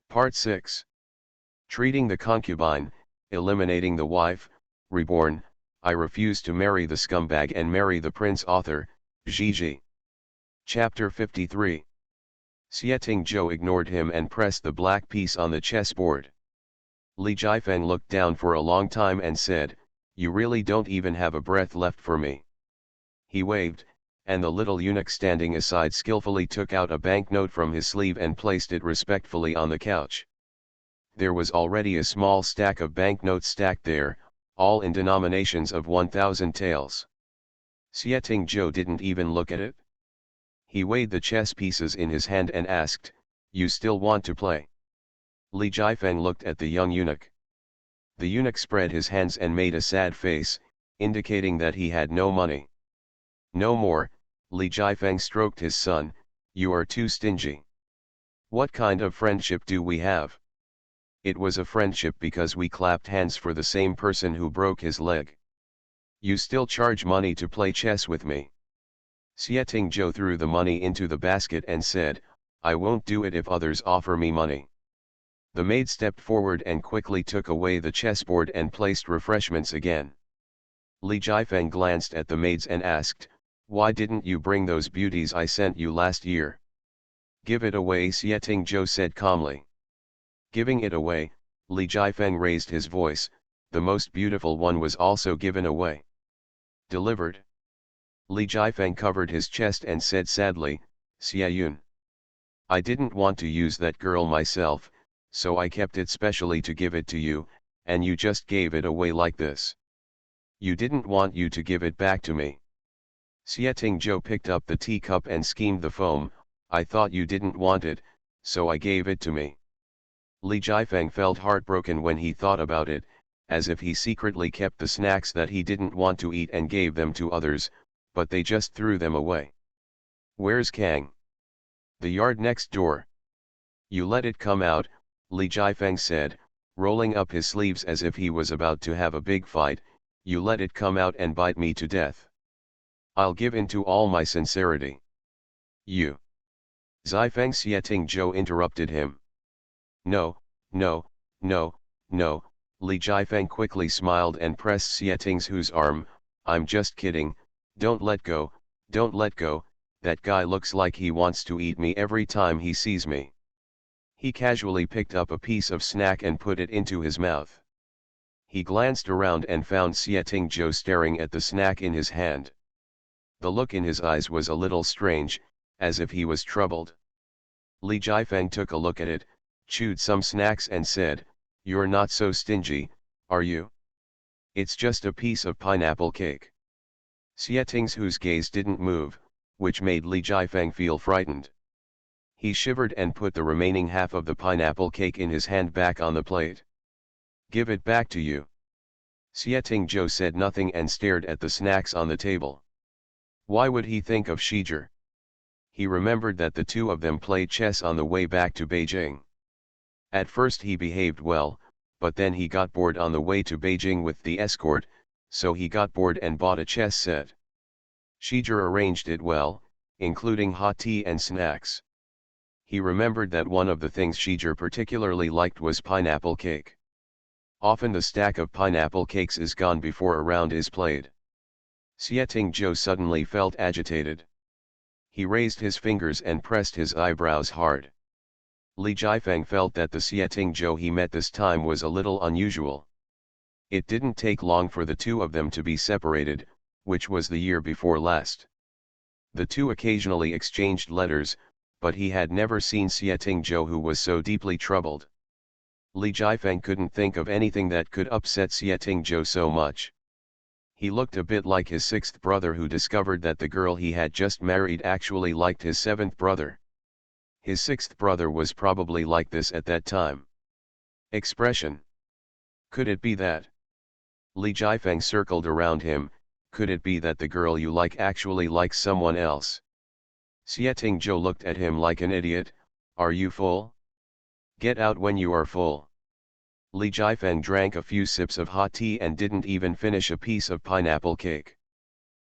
Part 6. Treating the concubine, eliminating the wife, reborn. I refuse to marry the scumbag and marry the prince. Author, Gigi. Chapter 53. Xieting Zhou ignored him and pressed the black piece on the chessboard. Li Jifeng looked down for a long time and said, "You really don't even have a breath left for me." He waved, and the little eunuch standing aside skillfully took out a banknote from his sleeve and placed it respectfully on the couch. There was already a small stack of banknotes stacked there, all in denominations of 1,000 taels. Xieting Zhou didn't even look at it. He weighed the chess pieces in his hand and asked, "You still want to play?" Li Jifeng looked at the young eunuch. The eunuch spread his hands and made a sad face, indicating that he had no money. "No more," Li Jifeng stroked his son, "you are too stingy. What kind of friendship do we have?" "It was a friendship because we clapped hands for the same person who broke his leg. You still charge money to play chess with me." Xieting Zhou threw the money into the basket and said, "I won't do it if others offer me money." The maid stepped forward and quickly took away the chessboard and placed refreshments again. Li Jifeng glanced at the maids and asked, "Why didn't you bring those beauties I sent you last year?" "Give it away," Xieting Zhou said calmly. Giving it away, Li Jifeng raised his voice, "The most beautiful one was also given away." "Delivered." Li Jifeng covered his chest and said sadly, "Xiayun. I didn't want to use that girl myself, so I kept it specially to give it to you, and you just gave it away like this. You didn't want you to give it back to me." Xieting Zhou picked up the teacup and skimmed the foam. "I thought you didn't want it, so I gave it to me." Li Jifeng felt heartbroken when he thought about it, as if he secretly kept the snacks that he didn't want to eat and gave them to others, but they just threw them away. "Where's Kang?" "The yard next door." "You let it come out," Li Jifeng said, rolling up his sleeves as if he was about to have a big fight. "You let it come out and bite me to death. I'll give in to all my sincerity." "You." Xifeng Xieting Zhou interrupted him. "No, no, no, no," Li Jifeng quickly smiled and pressed Xieting Zhou's arm. "I'm just kidding, don't let go, don't let go, that guy looks like he wants to eat me every time he sees me." He casually picked up a piece of snack and put it into his mouth. He glanced around and found Xieting Zhou staring at the snack in his hand. The look in his eyes was a little strange, as if he was troubled. Li Jifeng took a look at it, chewed some snacks and said, "You're not so stingy, are you? It's just a piece of pineapple cake." Xieting Zhou's gaze didn't move, which made Li Jifeng feel frightened. He shivered and put the remaining half of the pineapple cake in his hand back on the plate. "Give it back to you." Xieting Zhou said nothing and stared at the snacks on the table. Why would he think of Shiger? He remembered that the two of them played chess on the way back to Beijing. At first he behaved well, but then he got bored on the way to Beijing with the escort, so he got bored and bought a chess set. Shiger arranged it well, including hot tea and snacks. He remembered that one of the things Shiger particularly liked was pineapple cake. Often the stack of pineapple cakes is gone before a round is played. Xieting Zhou suddenly felt agitated. He raised his fingers and pressed his eyebrows hard. Li Jifeng felt that the Xieting Zhou he met this time was a little unusual. It didn't take long for the two of them to be separated, which was the year before last. The two occasionally exchanged letters, but he had never seen Xieting Zhou who was so deeply troubled. Li Jifeng couldn't think of anything that could upset Xieting Zhou so much. He looked a bit like his sixth brother who discovered that the girl he had just married actually liked his seventh brother. His sixth brother was probably like this at that time. Expression. Could it be that? Li Jifeng circled around him. Could it be that the girl you like actually likes someone else? Xieting Zhou looked at him like an idiot. Are you full? Get out when you are full. Li Jifeng drank a few sips of hot tea and didn't even finish a piece of pineapple cake.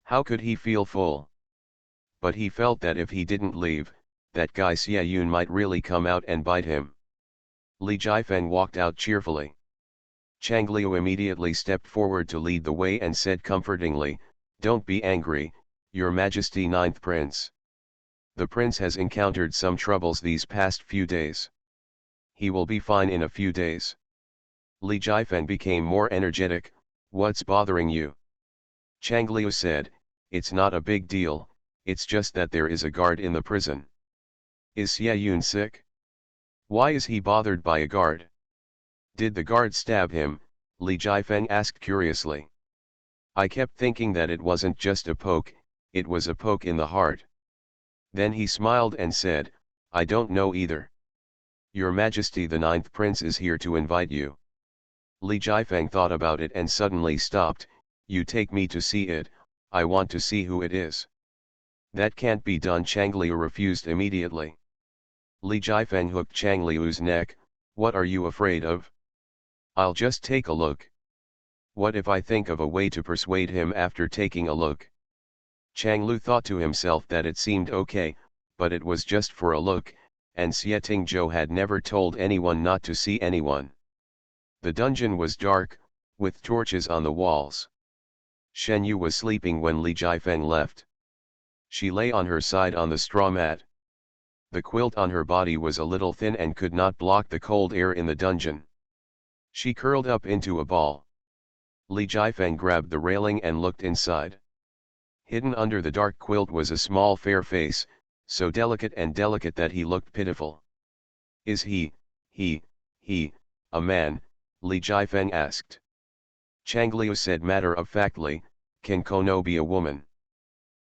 How could he feel full? But he felt that if he didn't leave, that guy Xiayun might really come out and bite him. Li Jifeng walked out cheerfully. Chang Liu immediately stepped forward to lead the way and said comfortingly, "Don't be angry, Your Majesty, Ninth Prince. The prince has encountered some troubles these past few days. He will be fine in a few days." Li Jifeng became more energetic. "What's bothering you?" Chang Liu said, "It's not a big deal, it's just that there is a guard in the prison." "Is Xie Yun sick? Why is he bothered by a guard? Did the guard stab him?" Li Jifeng asked curiously. "I kept thinking that it wasn't just a poke, it was a poke in the heart." Then he smiled and said, "I don't know either. Your Majesty, the Ninth Prince is here to invite you." Li Jifeng thought about it and suddenly stopped. "You take me to see it, I want to see who it is." "That can't be done," Chang Liu refused immediately. Li Jifeng hooked Chang Liu's neck. "What are you afraid of? I'll just take a look." "What if I think of a way to persuade him after taking a look?" Chang Liu thought to himself that it seemed okay, but it was just for a look, and Xie Tingzhou had never told anyone not to see anyone. The dungeon was dark, with torches on the walls. Shen Yu was sleeping when Li Jifeng left. She lay on her side on the straw mat. The quilt on her body was a little thin and could not block the cold air in the dungeon. She curled up into a ball. Li Jifeng grabbed the railing and looked inside. Hidden under the dark quilt was a small fair face, so delicate that he looked pitiful. "Is he, a man?" Li Jifeng asked. Chang Liu said matter-of-factly, "Can Kono be a woman?"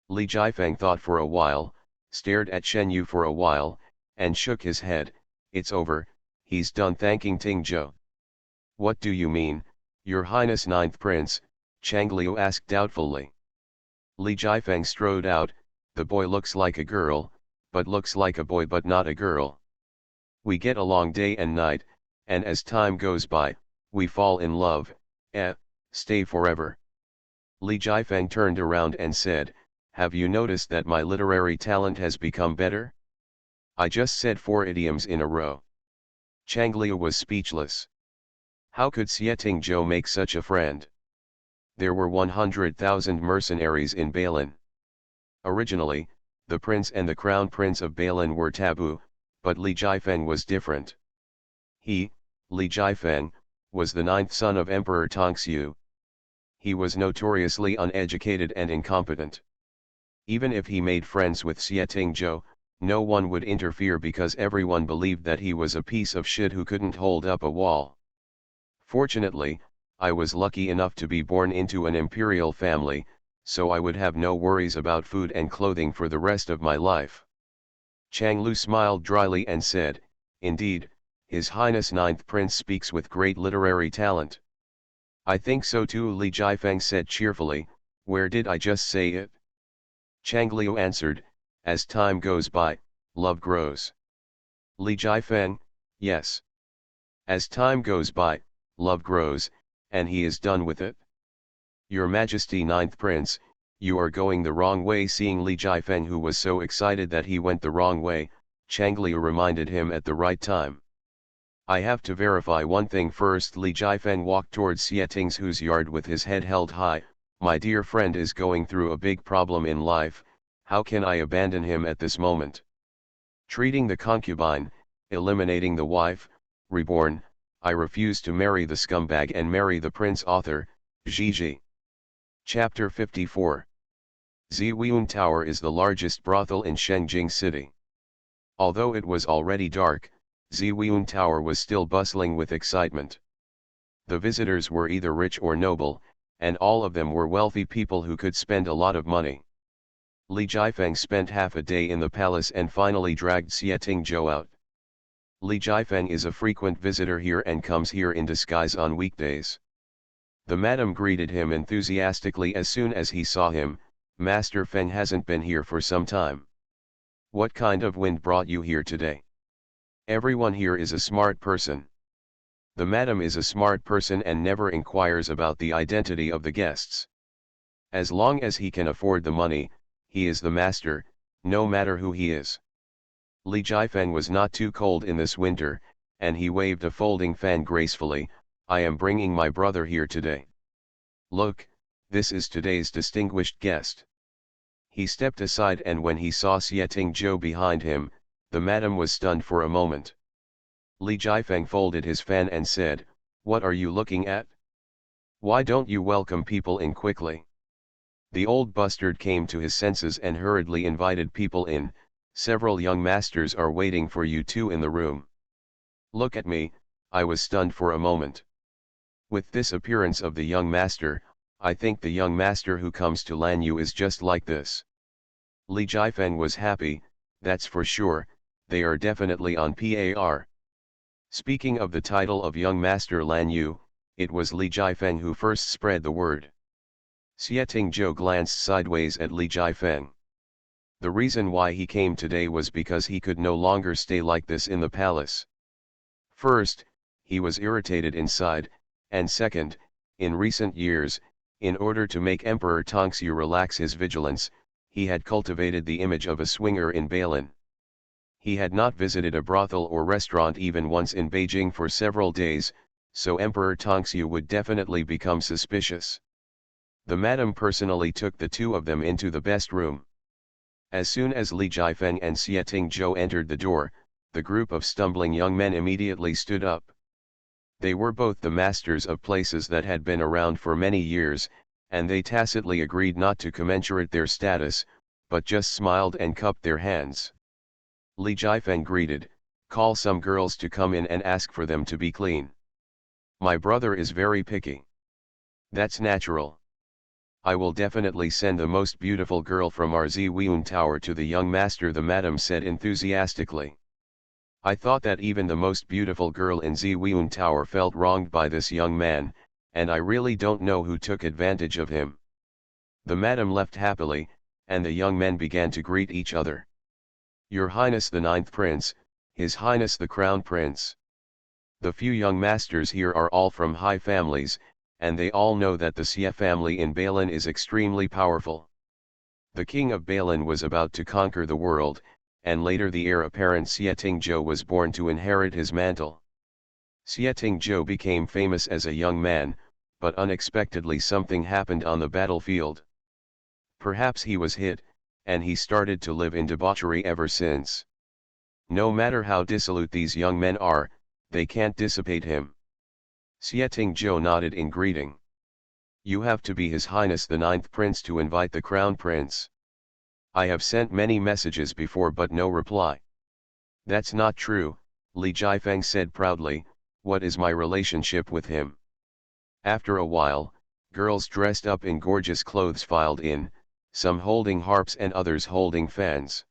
Li Jifeng thought for a while, stared at Shen Yu for a while, and shook his head. "It's over, he's done thanking Tingzhou." "What do you mean, Your Highness Ninth Prince?" Chang Liu asked doubtfully. Li Jifeng strode out. "The boy looks like a girl, but looks like a boy but not a girl. We get along day and night, and as time goes by, we fall in love, stay forever." Li Jifeng turned around and said, "Have you noticed that my literary talent has become better? I just said 4 idioms in a row." Chang Liu was speechless. How could Xie Tingzhou make such a friend? There were 100,000 mercenaries in Balin. Originally, the prince and the crown prince of Balin were taboo, but Li Jifeng was different. He, Li Jifeng, was the 9th son of Emperor Tongxiu. He was notoriously uneducated and incompetent. Even if he made friends with Xie Tingzhou, no one would interfere because everyone believed that he was a piece of shit who couldn't hold up a wall. Fortunately, I was lucky enough to be born into an imperial family, so I would have no worries about food and clothing for the rest of my life. Chang Liu smiled dryly and said, "Indeed, His Highness Ninth Prince speaks with great literary talent." "I think so too," Li Jifeng said cheerfully. "Where did I just say it?" Chang Liu answered, "As time goes by, love grows." Li Jifeng, "Yes. As time goes by, love grows, and he is done with it." "Your Majesty Ninth Prince, you are going the wrong way." Seeing Li Jifeng, who was so excited that he went the wrong way, Chang Liu reminded him at the right time. "I have to verify one thing first." Li Jifeng walked towards Xie Tingzhou's yard with his head held high. "My dear friend is going through a big problem in life, how can I abandon him at this moment? Treating the concubine, eliminating the wife, reborn, I refuse to marry the scumbag and marry the prince." Author, Gigi. Chapter 54. Ziweun Tower is the largest brothel in Shengjing City. Although it was already dark, Ziweun Tower was still bustling with excitement. The visitors were either rich or noble, and all of them were wealthy people who could spend a lot of money. Li Jifeng spent half a day in the palace and finally dragged Xie Tingzhou out. Li Jifeng is a frequent visitor here and comes here in disguise on weekdays. The madam greeted him enthusiastically as soon as he saw him. "Master Feng hasn't been here for some time. What kind of wind brought you here today? Everyone here is a smart person." The madam is a smart person and never inquires about the identity of the guests. As long as he can afford the money, he is the master, no matter who he is. Li Jifeng was not too cold in this winter, and he waved a folding fan gracefully. "I am bringing my brother here today. Look, this is today's distinguished guest." He stepped aside, and when he saw Xieting Zhou behind him, the madam was stunned for a moment. Li Jifeng folded his fan and said, "What are you looking at? Why don't you welcome people in quickly?" The old bustard came to his senses and hurriedly invited people in. "Several young masters are waiting for you two in the room." Look at me, I was stunned for a moment. With this appearance of the young master, I think the young master who comes to Lan Yu is just like this. Li Jifeng was happy, that's for sure, they are definitely on par. Speaking of the title of young master Lan Yu, it was Li Jifeng who first spread the word. Xieting Zhou glanced sideways at Li Jifeng. The reason why he came today was because he could no longer stay like this in the palace. First, he was irritated inside, and second, in recent years, in order to make Emperor Tongxue relax his vigilance, he had cultivated the image of a swinger in Bailin. He had not visited a brothel or restaurant even once in Beijing for several days, so Emperor Tongxue would definitely become suspicious. The madam personally took the two of them into the best room. As soon as Li Jifeng and Xieting Zhou entered the door, the group of stumbling young men immediately stood up. They were both the masters of places that had been around for many years, and they tacitly agreed not to commensurate their status, but just smiled and cupped their hands. Li Jifeng greeted, "Call some girls to come in and ask for them to be clean. My brother is very picky." "That's natural. I will definitely send the most beautiful girl from our Ziwiun Tower to the young master," the madam said enthusiastically. "I thought that even the most beautiful girl in Ziwiun Tower felt wronged by this young man, and I really don't know who took advantage of him." The madam left happily, and the young men began to greet each other. "Your Highness the Ninth Prince, His Highness the Crown Prince." The few young masters here are all from high families, and they all know that the Xie family in Bailin is extremely powerful. The king of Bailin was about to conquer the world, and later the heir apparent Xieting Zhou was born to inherit his mantle. Xieting Zhou became famous as a young man, but unexpectedly something happened on the battlefield. Perhaps he was hit, and he started to live in debauchery ever since. No matter how dissolute these young men are, they can't dissipate him. Xieting Zhou nodded in greeting. "You have to be His Highness the Ninth Prince to invite the Crown Prince. I have sent many messages before but no reply." "That's not true," Li Jifeng said proudly. "What is my relationship with him?" After a while, girls dressed up in gorgeous clothes filed in, some holding harps and others holding fans.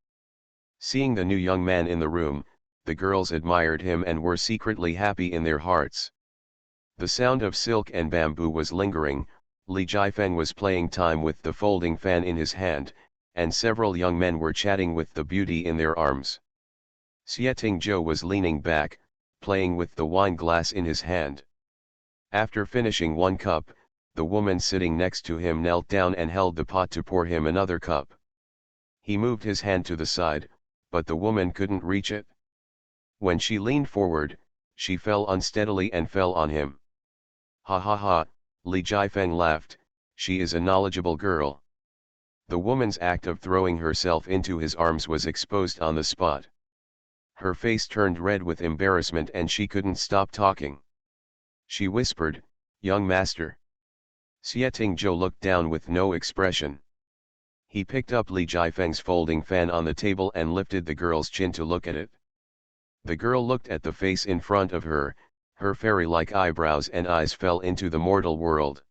Seeing the new young man in the room, the girls admired him and were secretly happy in their hearts. The sound of silk and bamboo was lingering. Li Jifeng was playing time with the folding fan in his hand, and several young men were chatting with the beauty in their arms. Xieting Zhou was leaning back, playing with the wine glass in his hand. After finishing one cup, the woman sitting next to him knelt down and held the pot to pour him another cup. He moved his hand to the side, but the woman couldn't reach it. When she leaned forward, she fell unsteadily and fell on him. "Ha ha ha," Li Jifeng laughed, "she is a knowledgeable girl." The woman's act of throwing herself into his arms was exposed on the spot. Her face turned red with embarrassment and she couldn't stop talking. She whispered, "Young master." Xieting Zhou looked down with no expression. He picked up Li Jifeng's folding fan on the table and lifted the girl's chin to look at it. The girl looked at the face in front of her, her fairy-like eyebrows and eyes fell into the mortal world.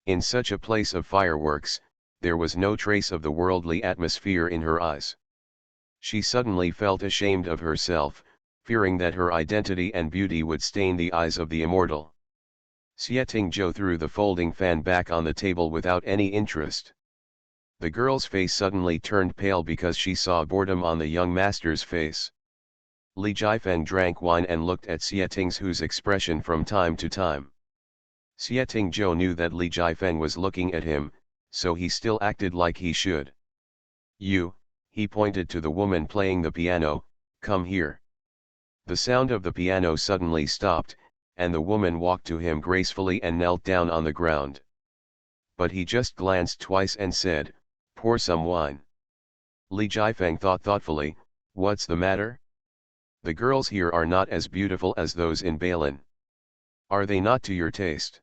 In such a place of fireworks, there was no trace of the worldly atmosphere in her eyes. She suddenly felt ashamed of herself, fearing that her identity and beauty would stain the eyes of the immortal. Xieting Zhou threw the folding fan back on the table without any interest. The girl's face suddenly turned pale because she saw boredom on the young master's face. Li Jifeng drank wine and looked at Xieting Zhou's expression from time to time. Xieting Zhou knew that Li Jifeng was looking at him, so he still acted like he should. "You," he pointed to the woman playing the piano, "come here." The sound of the piano suddenly stopped, and the woman walked to him gracefully and knelt down on the ground. But he just glanced twice and said, "Pour some wine." Li Jifeng thought thoughtfully, "What's the matter? The girls here are not as beautiful as those in Balin. Are they not to your taste?"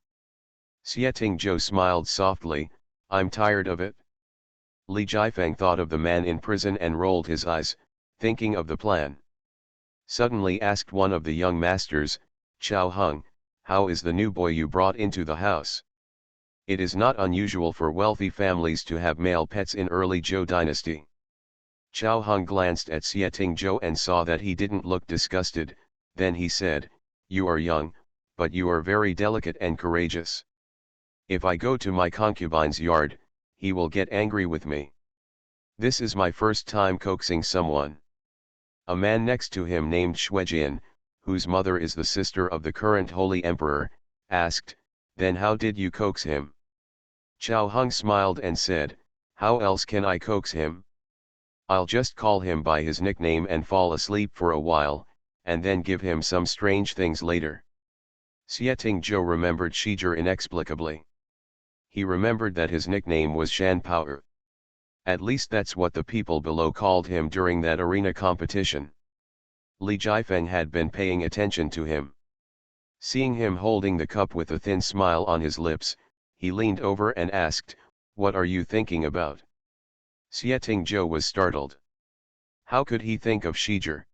Xieting Zhou smiled softly, "I'm tired of it." Li Jifeng thought of the man in prison and rolled his eyes, thinking of the plan. Suddenly asked one of the young masters, "Chao Hung, how is the new boy you brought into the house?" It is not unusual for wealthy families to have male pets in early Zhou dynasty. Chao Hung glanced at Xieting Zhou and saw that he didn't look disgusted, then he said, "You are young, but you are very delicate and courageous. If I go to my concubine's yard, he will get angry with me. This is my first time coaxing someone." A man next to him named Shuejian, whose mother is the sister of the current holy emperor, asked, "Then how did you coax him?" Chao Hung smiled and said, "How else can I coax him? I'll just call him by his nickname and fall asleep for a while, and then give him some strange things later." Xieting Zhou remembered Shijir inexplicably. He remembered that his nickname was Shan Power. At least that's what the people below called him during that arena competition. Li Jifeng had been paying attention to him. Seeing him holding the cup with a thin smile on his lips, he leaned over and asked, "What are you thinking about?" Xieting Zhou was startled. How could he think of Shijir?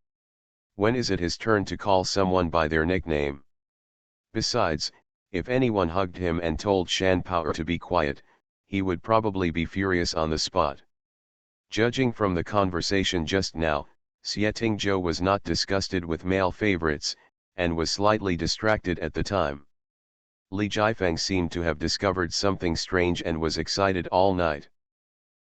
When is it his turn to call someone by their nickname? Besides, if anyone hugged him and told Shan Power to be quiet, he would probably be furious on the spot. Judging from the conversation just now, Xieting Zhou was not disgusted with male favorites, and was slightly distracted at the time. Li Jifeng seemed to have discovered something strange and was excited all night.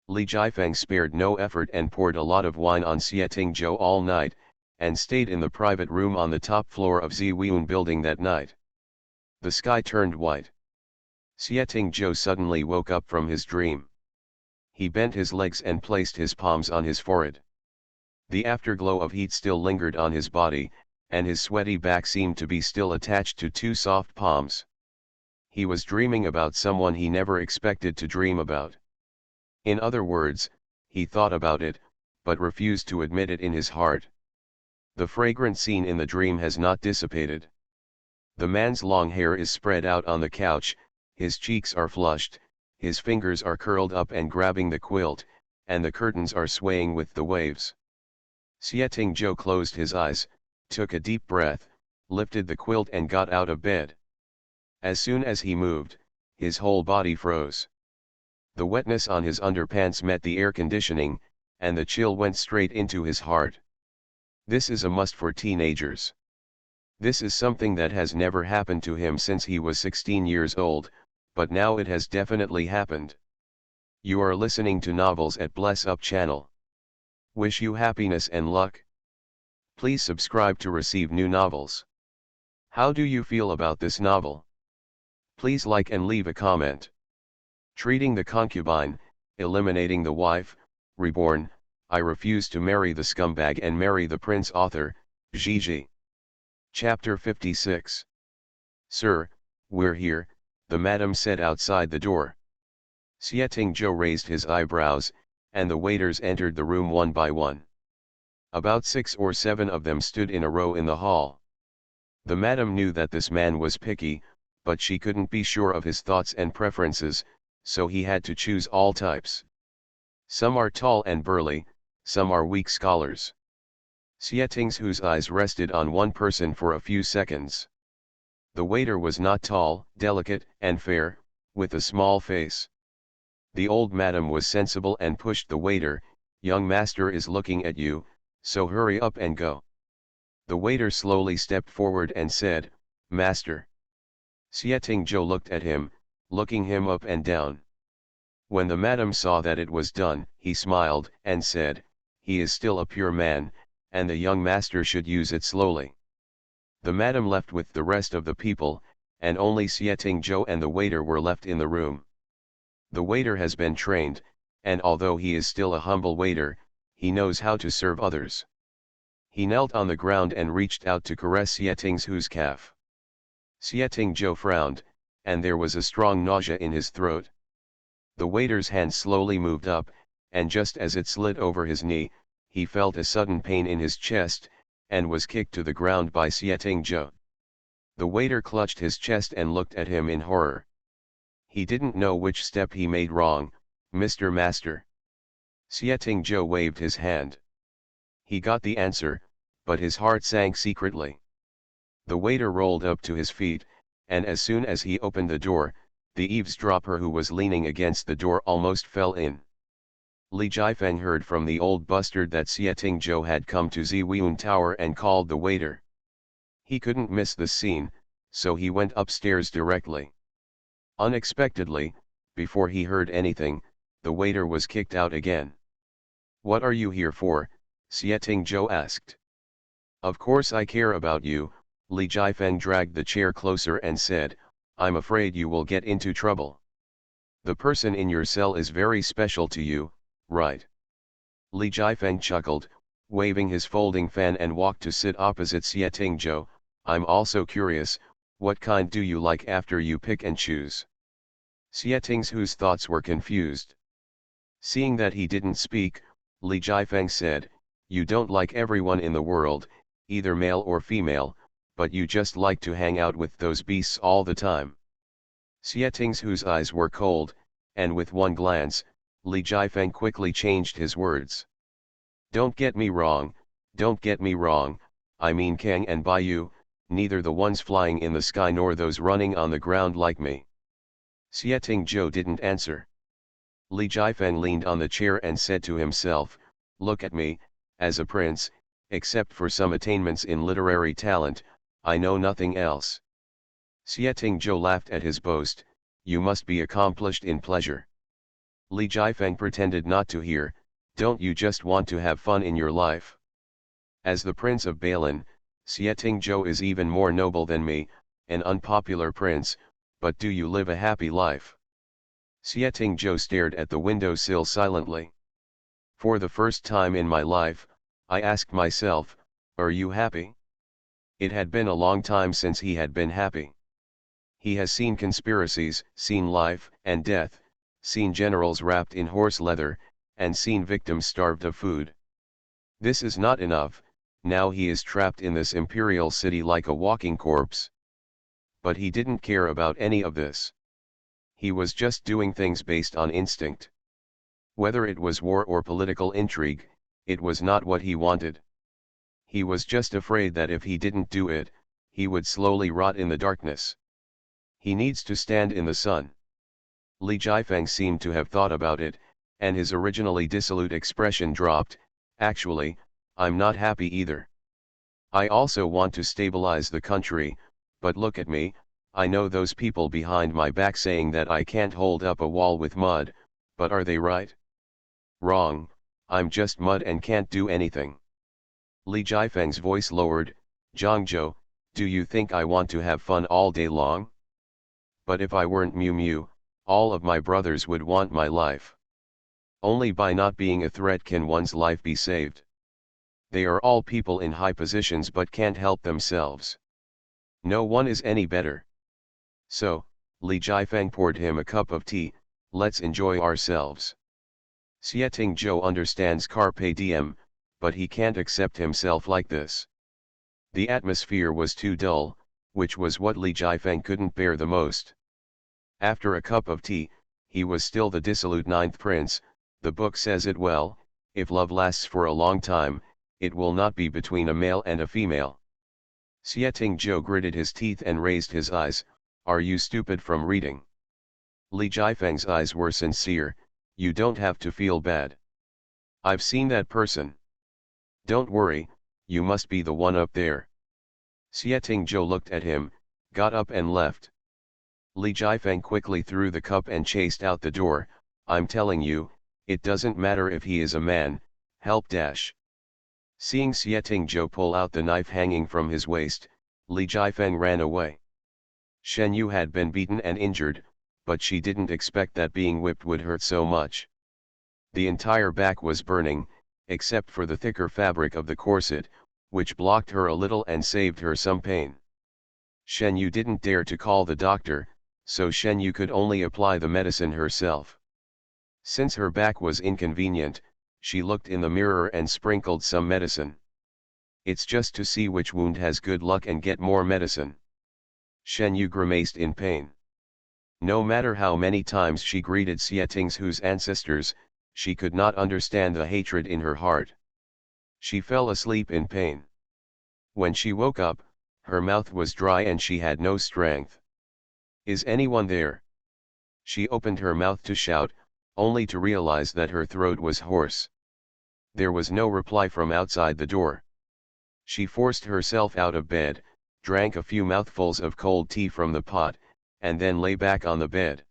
Li Jifeng spared no effort and poured a lot of wine on Xieting Zhou all night, and stayed in the private room on the top floor of Ziwun building that night. The sky turned white. Xieting Zhou suddenly woke up from his dream. He bent his legs and placed his palms on his forehead. The afterglow of heat still lingered on his body, and his sweaty back seemed to be still attached to two soft palms. He was dreaming about someone he never expected to dream about. In other words, he thought about it, but refused to admit it in his heart. The fragrant scene in the dream has not dissipated. The man's long hair is spread out on the couch, his cheeks are flushed, his fingers are curled up and grabbing the quilt, and the curtains are swaying with the waves. Xieting Zhou closed his eyes, took a deep breath, lifted the quilt and got out of bed. As soon as he moved, his whole body froze. The wetness on his underpants met the air conditioning, and the chill went straight into his heart. This is a must for teenagers. This is something that has never happened to him since he was 16 years old, but now it has definitely happened. You are listening to Novels at Bless Up channel. Wish you happiness and luck. Please subscribe to receive new novels. How do you feel about this novel? Please like and leave a comment. Treating the concubine, eliminating the wife, Reborn, I refuse to marry the scumbag and marry the prince. Author, Gigi. Chapter 56. Sir, we're here, the madam said outside the door. Xieting Zhou raised his eyebrows, and the waiters entered the room one by one. About 6 or 7 of them stood in a row in the hall. The madam knew that this man was picky, but she couldn't be sure of his thoughts and preferences, so he had to choose all types. Some are tall and burly, some are weak scholars. Xieting Zhou's eyes rested on one person for a few seconds. The waiter was not tall, delicate, and fair, with a small face. The old madam was sensible and pushed the waiter, "Young master is looking at you, so hurry up and go." The waiter slowly stepped forward and said, "Master." Xieting Zhou looked at him, looking him up and down. When the madam saw that it was done, he smiled, and said, "He is still a pure man, and the young master should use it slowly." The madam left with the rest of the people, and only Xieting Zhou and the waiter were left in the room. The waiter has been trained, and although he is still a humble waiter, he knows how to serve others. He knelt on the ground and reached out to caress Xieting's calf. Xieting Zhou frowned, and there was a strong nausea in his throat. The waiter's hand slowly moved up, and just as it slid over his knee, he felt a sudden pain in his chest, and was kicked to the ground by Xieting Zhou. The waiter clutched his chest and looked at him in horror. He didn't know which step he made wrong, Mr. Master. Xieting Zhou waved his hand. He got the answer, but his heart sank secretly. The waiter rolled up to his feet, and as soon as he opened the door, the eavesdropper who was leaning against the door almost fell in. Li Jifeng heard from the old bustard that Xieting Zhou had come to Ziwiun Tower and called the waiter. He couldn't miss the scene, so he went upstairs directly. Unexpectedly, before he heard anything, the waiter was kicked out again. "What are you here for?" Xieting Zhou asked. "Of course I care about you," Li Jifeng dragged the chair closer and said, "I'm afraid you will get into trouble. The person in your cell is very special to you, right?" Li Jifeng chuckled, waving his folding fan and walked to sit opposite Xieting Zhou. "I'm also curious, what kind do you like after you pick and choose?" Xieting Zhou's thoughts were confused. Seeing that he didn't speak, Li Jifeng said, "You don't like everyone in the world, either male or female, but you just like to hang out with those beasts all the time." Xieting Zhou's eyes were cold, and with one glance, Li Jifeng quickly changed his words. "Don't get me wrong, I mean Kang and Baiyu, neither the ones flying in the sky nor those running on the ground like me." Xieting Zhou didn't answer. Li Jifeng leaned on the chair and said to himself, "Look at me, as a prince, except for some attainments in literary talent, I know nothing else." Xieting Zhou laughed at his boast, "You must be accomplished in pleasure." Li Jifeng pretended not to hear, "Don't you just want to have fun in your life? As the Prince of Balin, Xieting Zhou is even more noble than me, an unpopular prince, but do you live a happy life?" Xieting Zhou stared at the windowsill silently. "For the first time in my life, I asked myself, are you happy?" It had been a long time since he had been happy. He has seen conspiracies, seen life and death, seen generals wrapped in horse leather, and seen victims starved of food. This is not enough, now he is trapped in this imperial city like a walking corpse. But he didn't care about any of this. He was just doing things based on instinct. Whether it was war or political intrigue, it was not what he wanted. He was just afraid that if he didn't do it, he would slowly rot in the darkness. He needs to stand in the sun. Li Jifeng seemed to have thought about it, and his originally dissolute expression dropped. "Actually, I'm not happy either. I also want to stabilize the country, but look at me, I know those people behind my back saying that I can't hold up a wall with mud, but are they right? Wrong, I'm just mud and can't do anything." Li Jifeng's voice lowered, "Zhangzhou, do you think I want to have fun all day long? But if I weren't Miu Miu, all of my brothers would want my life. Only by not being a threat can one's life be saved. They are all people in high positions but can't help themselves. No one is any better. So," Li Jifeng poured him a cup of tea, "let's enjoy ourselves. Xieting Zhou understands carpe diem, but he can't accept himself like this." The atmosphere was too dull, which was what Li Jifeng couldn't bear the most. After a cup of tea, he was still the dissolute ninth prince. The book says it well, if love lasts for a long time, it will not be between a male and a female. Xieting Zhou gritted his teeth and raised his eyes, "Are you stupid from reading?" Li Jifeng's eyes were sincere, "You don't have to feel bad. I've seen that person. Don't worry, you must be the one up there." Xieting Zhou looked at him, got up and left. Li Jifeng quickly threw the cup and chased out the door. "I'm telling you, it doesn't matter if he is a man, help dash." Seeing Xieting Zhou pull out the knife hanging from his waist, Li Jifeng ran away. Shen Yu had been beaten and injured, but she didn't expect that being whipped would hurt so much. The entire back was burning, except for the thicker fabric of the corset, which blocked her a little and saved her some pain. Shen Yu didn't dare to call the doctor, so Shen Yu could only apply the medicine herself. Since her back was inconvenient, she looked in the mirror and sprinkled some medicine. It's just to see which wound has good luck and get more medicine. Shen Yu grimaced in pain. No matter how many times she greeted Xieting's ancestors, she could not understand the hatred in her heart. She fell asleep in pain. When she woke up, her mouth was dry and she had no strength. Is anyone there? She opened her mouth to shout, only to realize that her throat was hoarse. There was no reply from outside the door. She forced herself out of bed, drank a few mouthfuls of cold tea from the pot, and then lay back on the bed.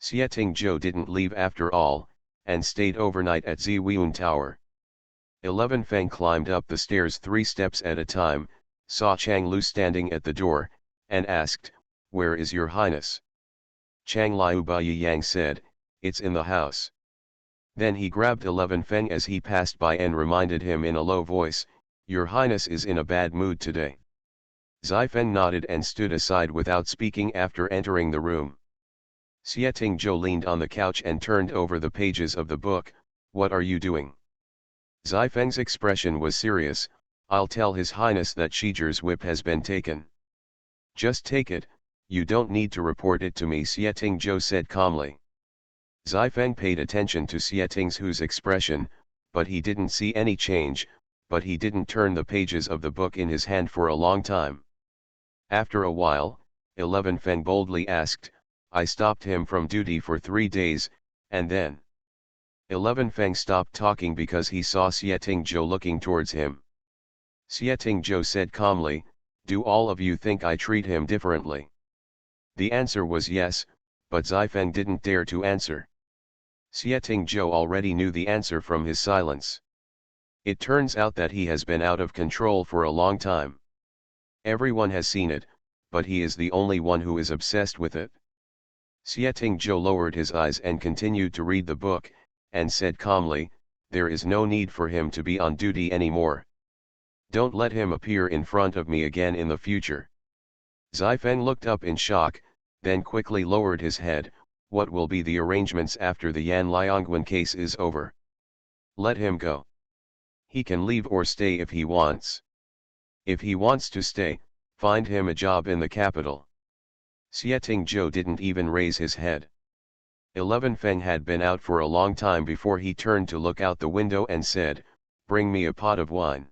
Xieting Zhou didn't leave after all, and stayed overnight at Ziwiun Tower. 11 Feng climbed up the stairs 3 steps at a time, saw Chang Lu standing at the door, and asked, "Where is your highness?" Chang Liu Baiyang said, "It's in the house." Then he grabbed 11 Feng as he passed by and reminded him in a low voice, "Your highness is in a bad mood today." Xifeng nodded and stood aside without speaking after entering the room. Xieting Zhou leaned on the couch and turned over the pages of the book. "What are you doing?" Xifeng's expression was serious. "I'll tell His Highness that Shiji's whip has been taken." "Just take it, you don't need to report it to me," Xieting Zhou said calmly. Xifeng paid attention to Xieting's expression, but he didn't see any change, but he didn't turn the pages of the book in his hand for a long time. After a while, 11 Feng boldly asked, "I stopped him from duty for 3 days, and then?" 11 Feng stopped talking because he saw Xieting Zhou looking towards him. Xieting Zhou said calmly, "Do all of you think I treat him differently?" The answer was yes, but Xifeng didn't dare to answer. Xieting Zhou already knew the answer from his silence. It turns out that he has been out of control for a long time. Everyone has seen it, but he is the only one who is obsessed with it. Xieting Zhou lowered his eyes and continued to read the book, and said calmly, "There is no need for him to be on duty anymore. Don't let him appear in front of me again in the future." Xifeng looked up in shock, then quickly lowered his head. "What will be the arrangements after the Yan Liangwen case is over?" "Let him go. He can leave or stay if he wants. If he wants to stay, find him a job in the capital." Xieting Zhou didn't even raise his head. 11 Feng had been out for a long time before he turned to look out the window and said, "Bring me a pot of wine.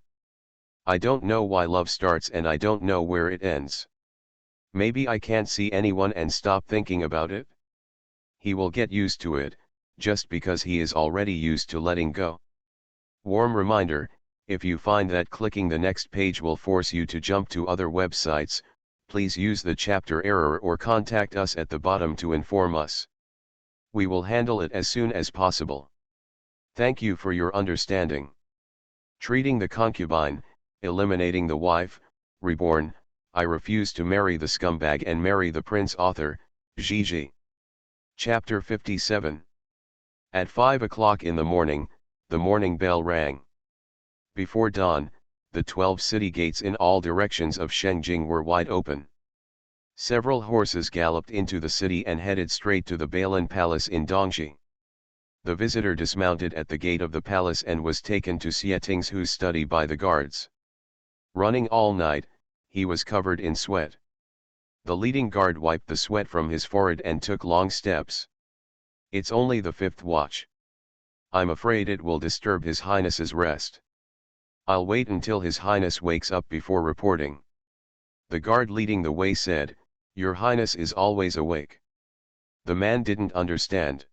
I don't know why love starts and I don't know where it ends. Maybe I can't see anyone and stop thinking about it. He will get used to it, just because he is already used to letting go." Warm reminder, if you find that clicking the next page will force you to jump to other websites, please use the chapter error or contact us at the bottom to inform us. We will handle it as soon as possible. Thank you for your understanding. Treating the concubine, eliminating the wife, reborn, I refuse to marry the scumbag and marry the prince. Author, Gigi. Chapter 57. At 5 o'clock in the morning bell rang. Before dawn, the 12 city gates in all directions of Shengjing were wide open. Several horses galloped into the city and headed straight to the Bailin Palace in Dongxi. The visitor dismounted at the gate of the palace and was taken to Xieting's study by the guards. Running all night, he was covered in sweat. The leading guard wiped the sweat from his forehead and took long steps. "It's only the 5th watch. I'm afraid it will disturb His Highness's rest. I'll wait until His Highness wakes up before reporting." The guard leading the way said, "Your Highness is always awake." The man didn't understand.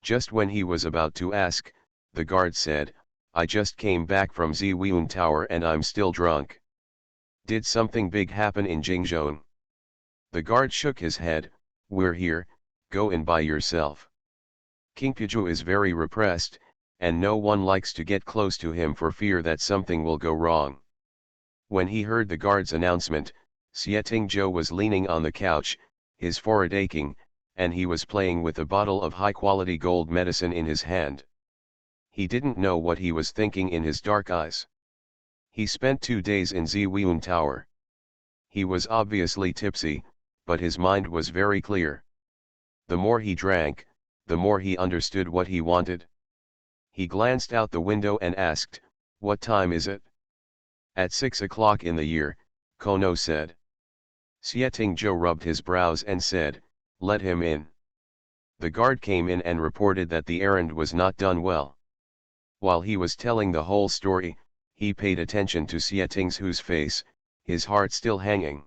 Just when he was about to ask, the guard said, "I just came back from Ziwiun Tower and I'm still drunk. Did something big happen in Jingzhou?" The guard shook his head. "We're here, go in by yourself. Concubine is very repressed, and no one likes to get close to him for fear that something will go wrong." When he heard the guard's announcement, Xieting Zhou was leaning on the couch, his forehead aching, and he was playing with a bottle of high-quality gold medicine in his hand. He didn't know what he was thinking in his dark eyes. He spent 2 days in Ziwiun Tower. He was obviously tipsy, but his mind was very clear. The more he drank, the more he understood what he wanted. He glanced out the window and asked, "What time is it?" "At 6 o'clock in the year," Kono said. Sietingjo rubbed his brows and said, "Let him in." The guard came in and reported that the errand was not done well. While he was telling the whole story, he paid attention to Sieting's face, his heart still hanging.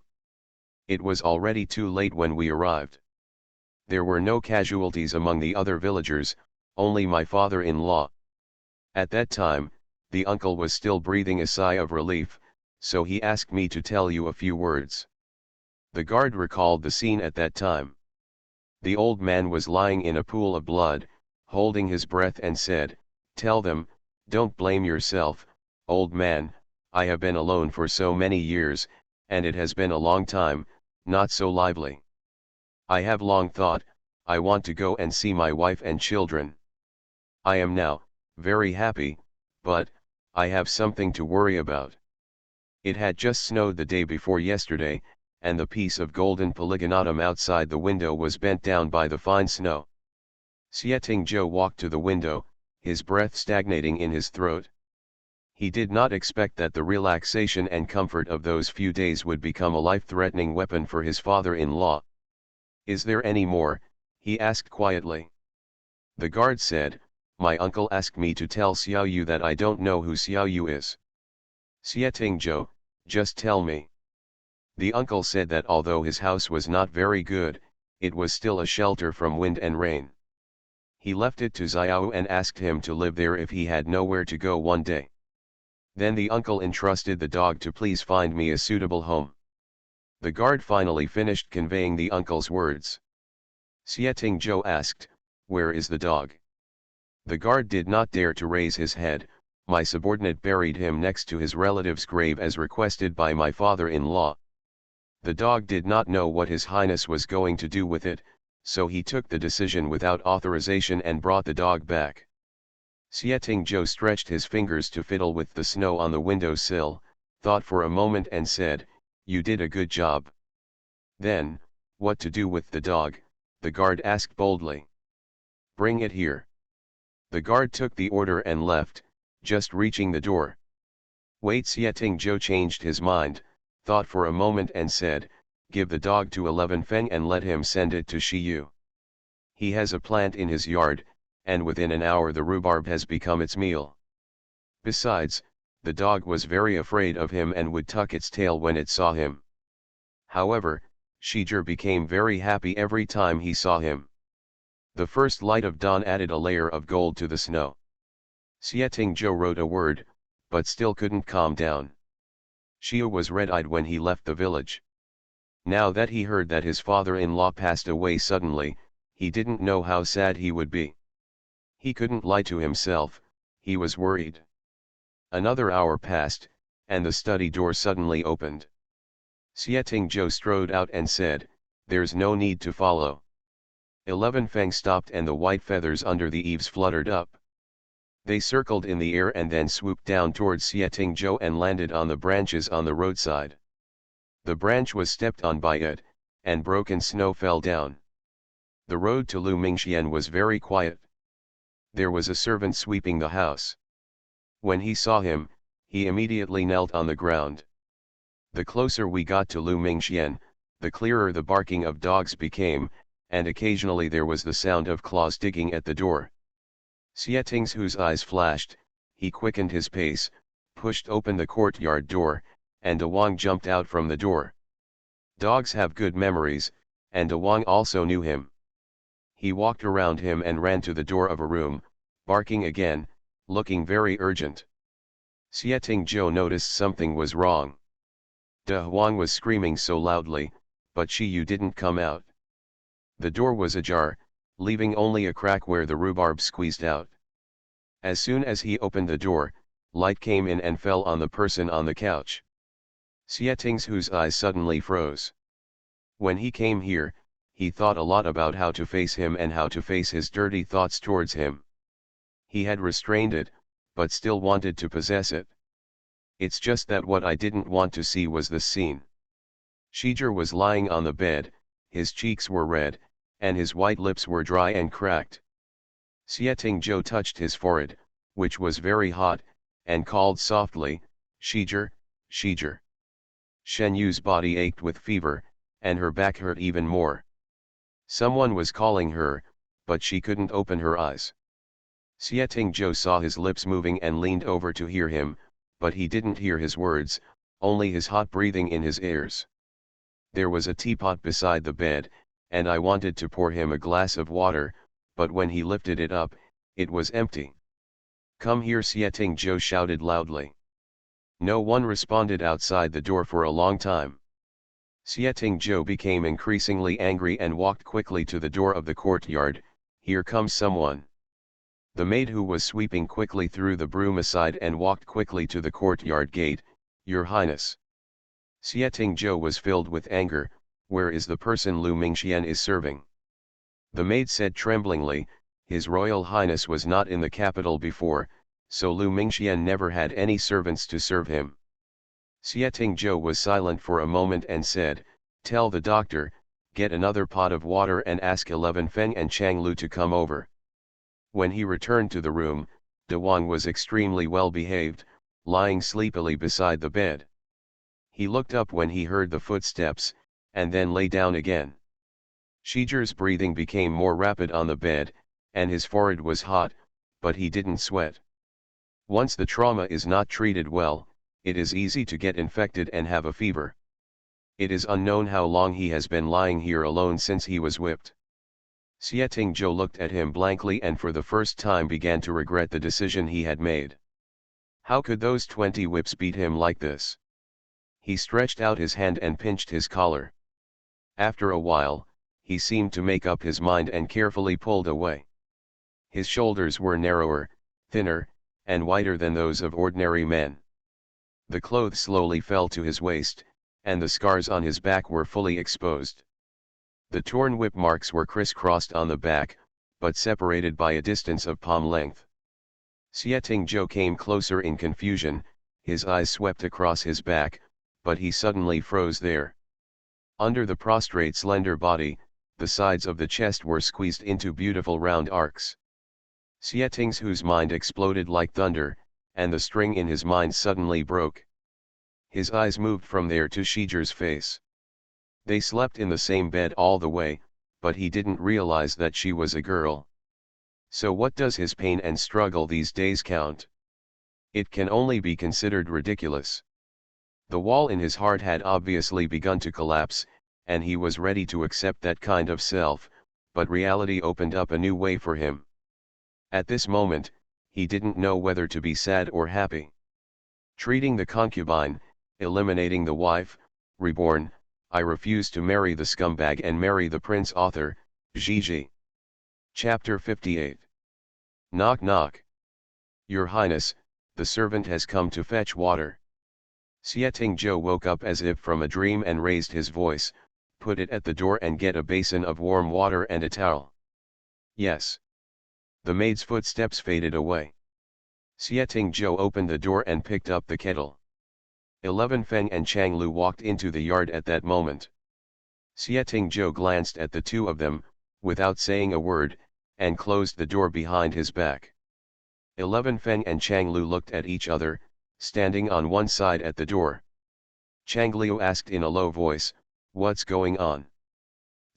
It was already too late when we arrived. There were no casualties among the other villagers, only my father-in-law. At that time, the uncle was still breathing a sigh of relief, so he asked me to tell you a few words. The guard recalled the scene at that time. The old man was lying in a pool of blood, holding his breath and said, "Tell them, don't blame yourself, old man, I have been alone for so many years, and it has been a long time, not so lively. I have long thought, I want to go and see my wife and children. I am now, very happy, but, I have something to worry about." It had just snowed the day before yesterday, and the piece of golden polygonatum outside the window was bent down by the fine snow. Sietingjo walked to the window, his breath stagnating in his throat. He did not expect that the relaxation and comfort of those few days would become a life-threatening weapon for his father-in-law. "Is there any more?" he asked quietly. The guard said, "My uncle asked me to tell Xiaoyu that I don't know who Xiaoyu is." "Sietingjo, just tell me." The uncle said that although his house was not very good, it was still a shelter from wind and rain. He left it to Xiao and asked him to live there if he had nowhere to go one day. Then the uncle entrusted the dog to please find me a suitable home. The guard finally finished conveying the uncle's words. Sietingjo asked, "Where is the dog?" The guard did not dare to raise his head. My subordinate buried him next to his relative's grave as requested by my father-in-law. The dog did not know what His Highness was going to do with it, so he took the decision without authorization and brought the dog back. Sietingjo stretched his fingers to fiddle with the snow on the window sill, thought for a moment and said, "You did a good job." Then, what to do with the dog, the guard asked boldly. "Bring it here." The guard took the order and left, just reaching the door. Wait, Sietingjo changed his mind, thought for a moment and said, "Give the dog to 11 Feng and let him send it to Shiyu. He has a plant in his yard, and within an hour the rhubarb has become its meal. Besides, the dog was very afraid of him and would tuck its tail when it saw him. However, Shijir became very happy every time he saw him." The first light of dawn added a layer of gold to the snow. Sietingjo wrote a word, but still couldn't calm down. Shiyu was red-eyed when he left the village. Now that he heard that his father-in-law passed away suddenly, he didn't know how sad he would be. He couldn't lie to himself, he was worried. Another hour passed, and the study door suddenly opened. Sietingjo strode out and said, "There's no need to follow." 11 Feng stopped and the white feathers under the eaves fluttered up. They circled in the air and then swooped down towards Sietingjo and landed on the branches on the roadside. The branch was stepped on by it, and broken snow fell down. The road to Lu Mingxian was very quiet. There was a servant sweeping the house. When he saw him, he immediately knelt on the ground. The closer we got to Lu Mingxian, the clearer the barking of dogs became, and occasionally there was the sound of claws digging at the door. Sieting's eyes flashed, he quickened his pace, pushed open the courtyard door, and Dawang jumped out from the door. Dogs have good memories, and Dawang also knew him. He walked around him and ran to the door of a room, barking again, looking very urgent. Sietingjo noticed something was wrong. Dawang was screaming so loudly, but Shiyu didn't come out. The door was ajar, leaving only a crack where the rhubarb squeezed out. As soon as he opened the door, light came in and fell on the person on the couch. Sieting's eyes suddenly froze. When he came here, he thought a lot about how to face him and how to face his dirty thoughts towards him. He had restrained it, but still wanted to possess it. It's just that what I didn't want to see was this scene. Shijer was lying on the bed, his cheeks were red, and his white lips were dry and cracked. Xietingzhou touched his forehead, which was very hot, and called softly, Shijer, Shijer. Shen Yu's body ached with fever, and her back hurt even more. Someone was calling her, but she couldn't open her eyes. Xietingzhou saw his lips moving and leaned over to hear him, but he didn't hear his words, only his hot breathing in his ears. There was a teapot beside the bed, and I wanted to pour him a glass of water, but when he lifted it up, it was empty. Come here, Xietingzhou shouted loudly. No one responded outside the door for a long time. Xietingzhou became increasingly angry and walked quickly to the door of the courtyard. Here comes someone. The maid who was sweeping quickly threw the broom aside and walked quickly to the courtyard gate. Your Highness. Xietingzhou was filled with anger. Where is the person Lu Mingxian is serving? The maid said tremblingly, His Royal Highness was not in the capital before, so Lu Mingxian never had any servants to serve him. Xietingzhou was silent for a moment and said, Tell the doctor, get another pot of water and ask 11 Feng and Chang Lu to come over. When he returned to the room, De Wang was extremely well behaved, lying sleepily beside the bed. He looked up when he heard the footsteps, and then lay down again. Shijer's breathing became more rapid on the bed, and his forehead was hot, but he didn't sweat. Once the trauma is not treated well, it is easy to get infected and have a fever. It is unknown how long he has been lying here alone since he was whipped. Xietingzhou looked at him blankly and for the first time began to regret the decision he had made. How could those 20 whips beat him like this? He stretched out his hand and pinched his collar. After a while, he seemed to make up his mind and carefully pulled away. His shoulders were narrower, thinner, and wider than those of ordinary men. The clothes slowly fell to his waist, and the scars on his back were fully exposed. The torn whip marks were crisscrossed on the back, but separated by a distance of palm length. Xietingzhou came closer in confusion, his eyes swept across his back, but he suddenly froze there. Under the prostrate slender body, the sides of the chest were squeezed into beautiful round arcs. Xietingzhou's mind exploded like thunder, and the string in his mind suddenly broke. His eyes moved from there to Shijer's face. They slept in the same bed all the way, but he didn't realize that she was a girl. So what does his pain and struggle these days count? It can only be considered ridiculous. The wall in his heart had obviously begun to collapse, and he was ready to accept that kind of self, but reality opened up a new way for him. At this moment, he didn't know whether to be sad or happy. Treating the concubine, eliminating the wife, reborn, I refuse to marry the scumbag and marry the prince author, Gigi. Chapter 58. Knock knock. Your Highness, the servant has come to fetch water. Xietingzhou woke up as if from a dream and raised his voice, put it at the door and get a basin of warm water and a towel. Yes. The maid's footsteps faded away. Xietingzhou opened the door and picked up the kettle. 11 Feng and Chang Lu walked into the yard at that moment. Xietingzhou glanced at the two of them, without saying a word, and closed the door behind his back. 11 Feng and Chang Lu looked at each other, standing on one side at the door. Chang Liu asked in a low voice, What's going on?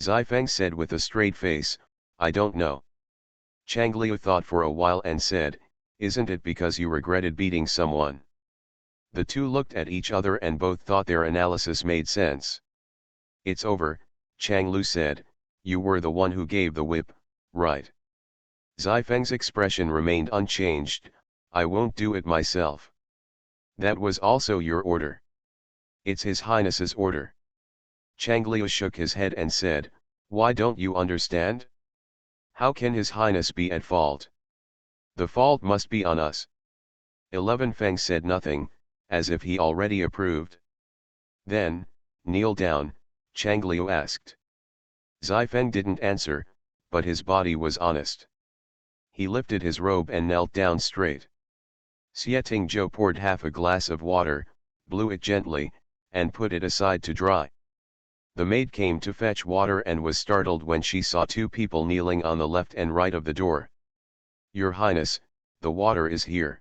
Zai Feng said with a straight face, I don't know. Chang Liu thought for a while and said, Isn't it because you regretted beating someone? The two looked at each other and both thought their analysis made sense. It's over, Chang Lu said, you were the one who gave the whip, right? Zai Feng's expression remained unchanged, I won't do it myself. That was also your order. It's His Highness's order. Chang Liu shook his head and said, Why don't you understand? How can His Highness be at fault? The fault must be on us. 11 Feng said nothing, as if he already approved. Then, kneel down, Chang Liu asked. Zai Feng didn't answer, but his body was honest. He lifted his robe and knelt down straight. Xieting Zhou poured half a glass of water, blew it gently, and put it aside to dry. The maid came to fetch water and was startled when she saw two people kneeling on the left and right of the door. "Your Highness, the water is here."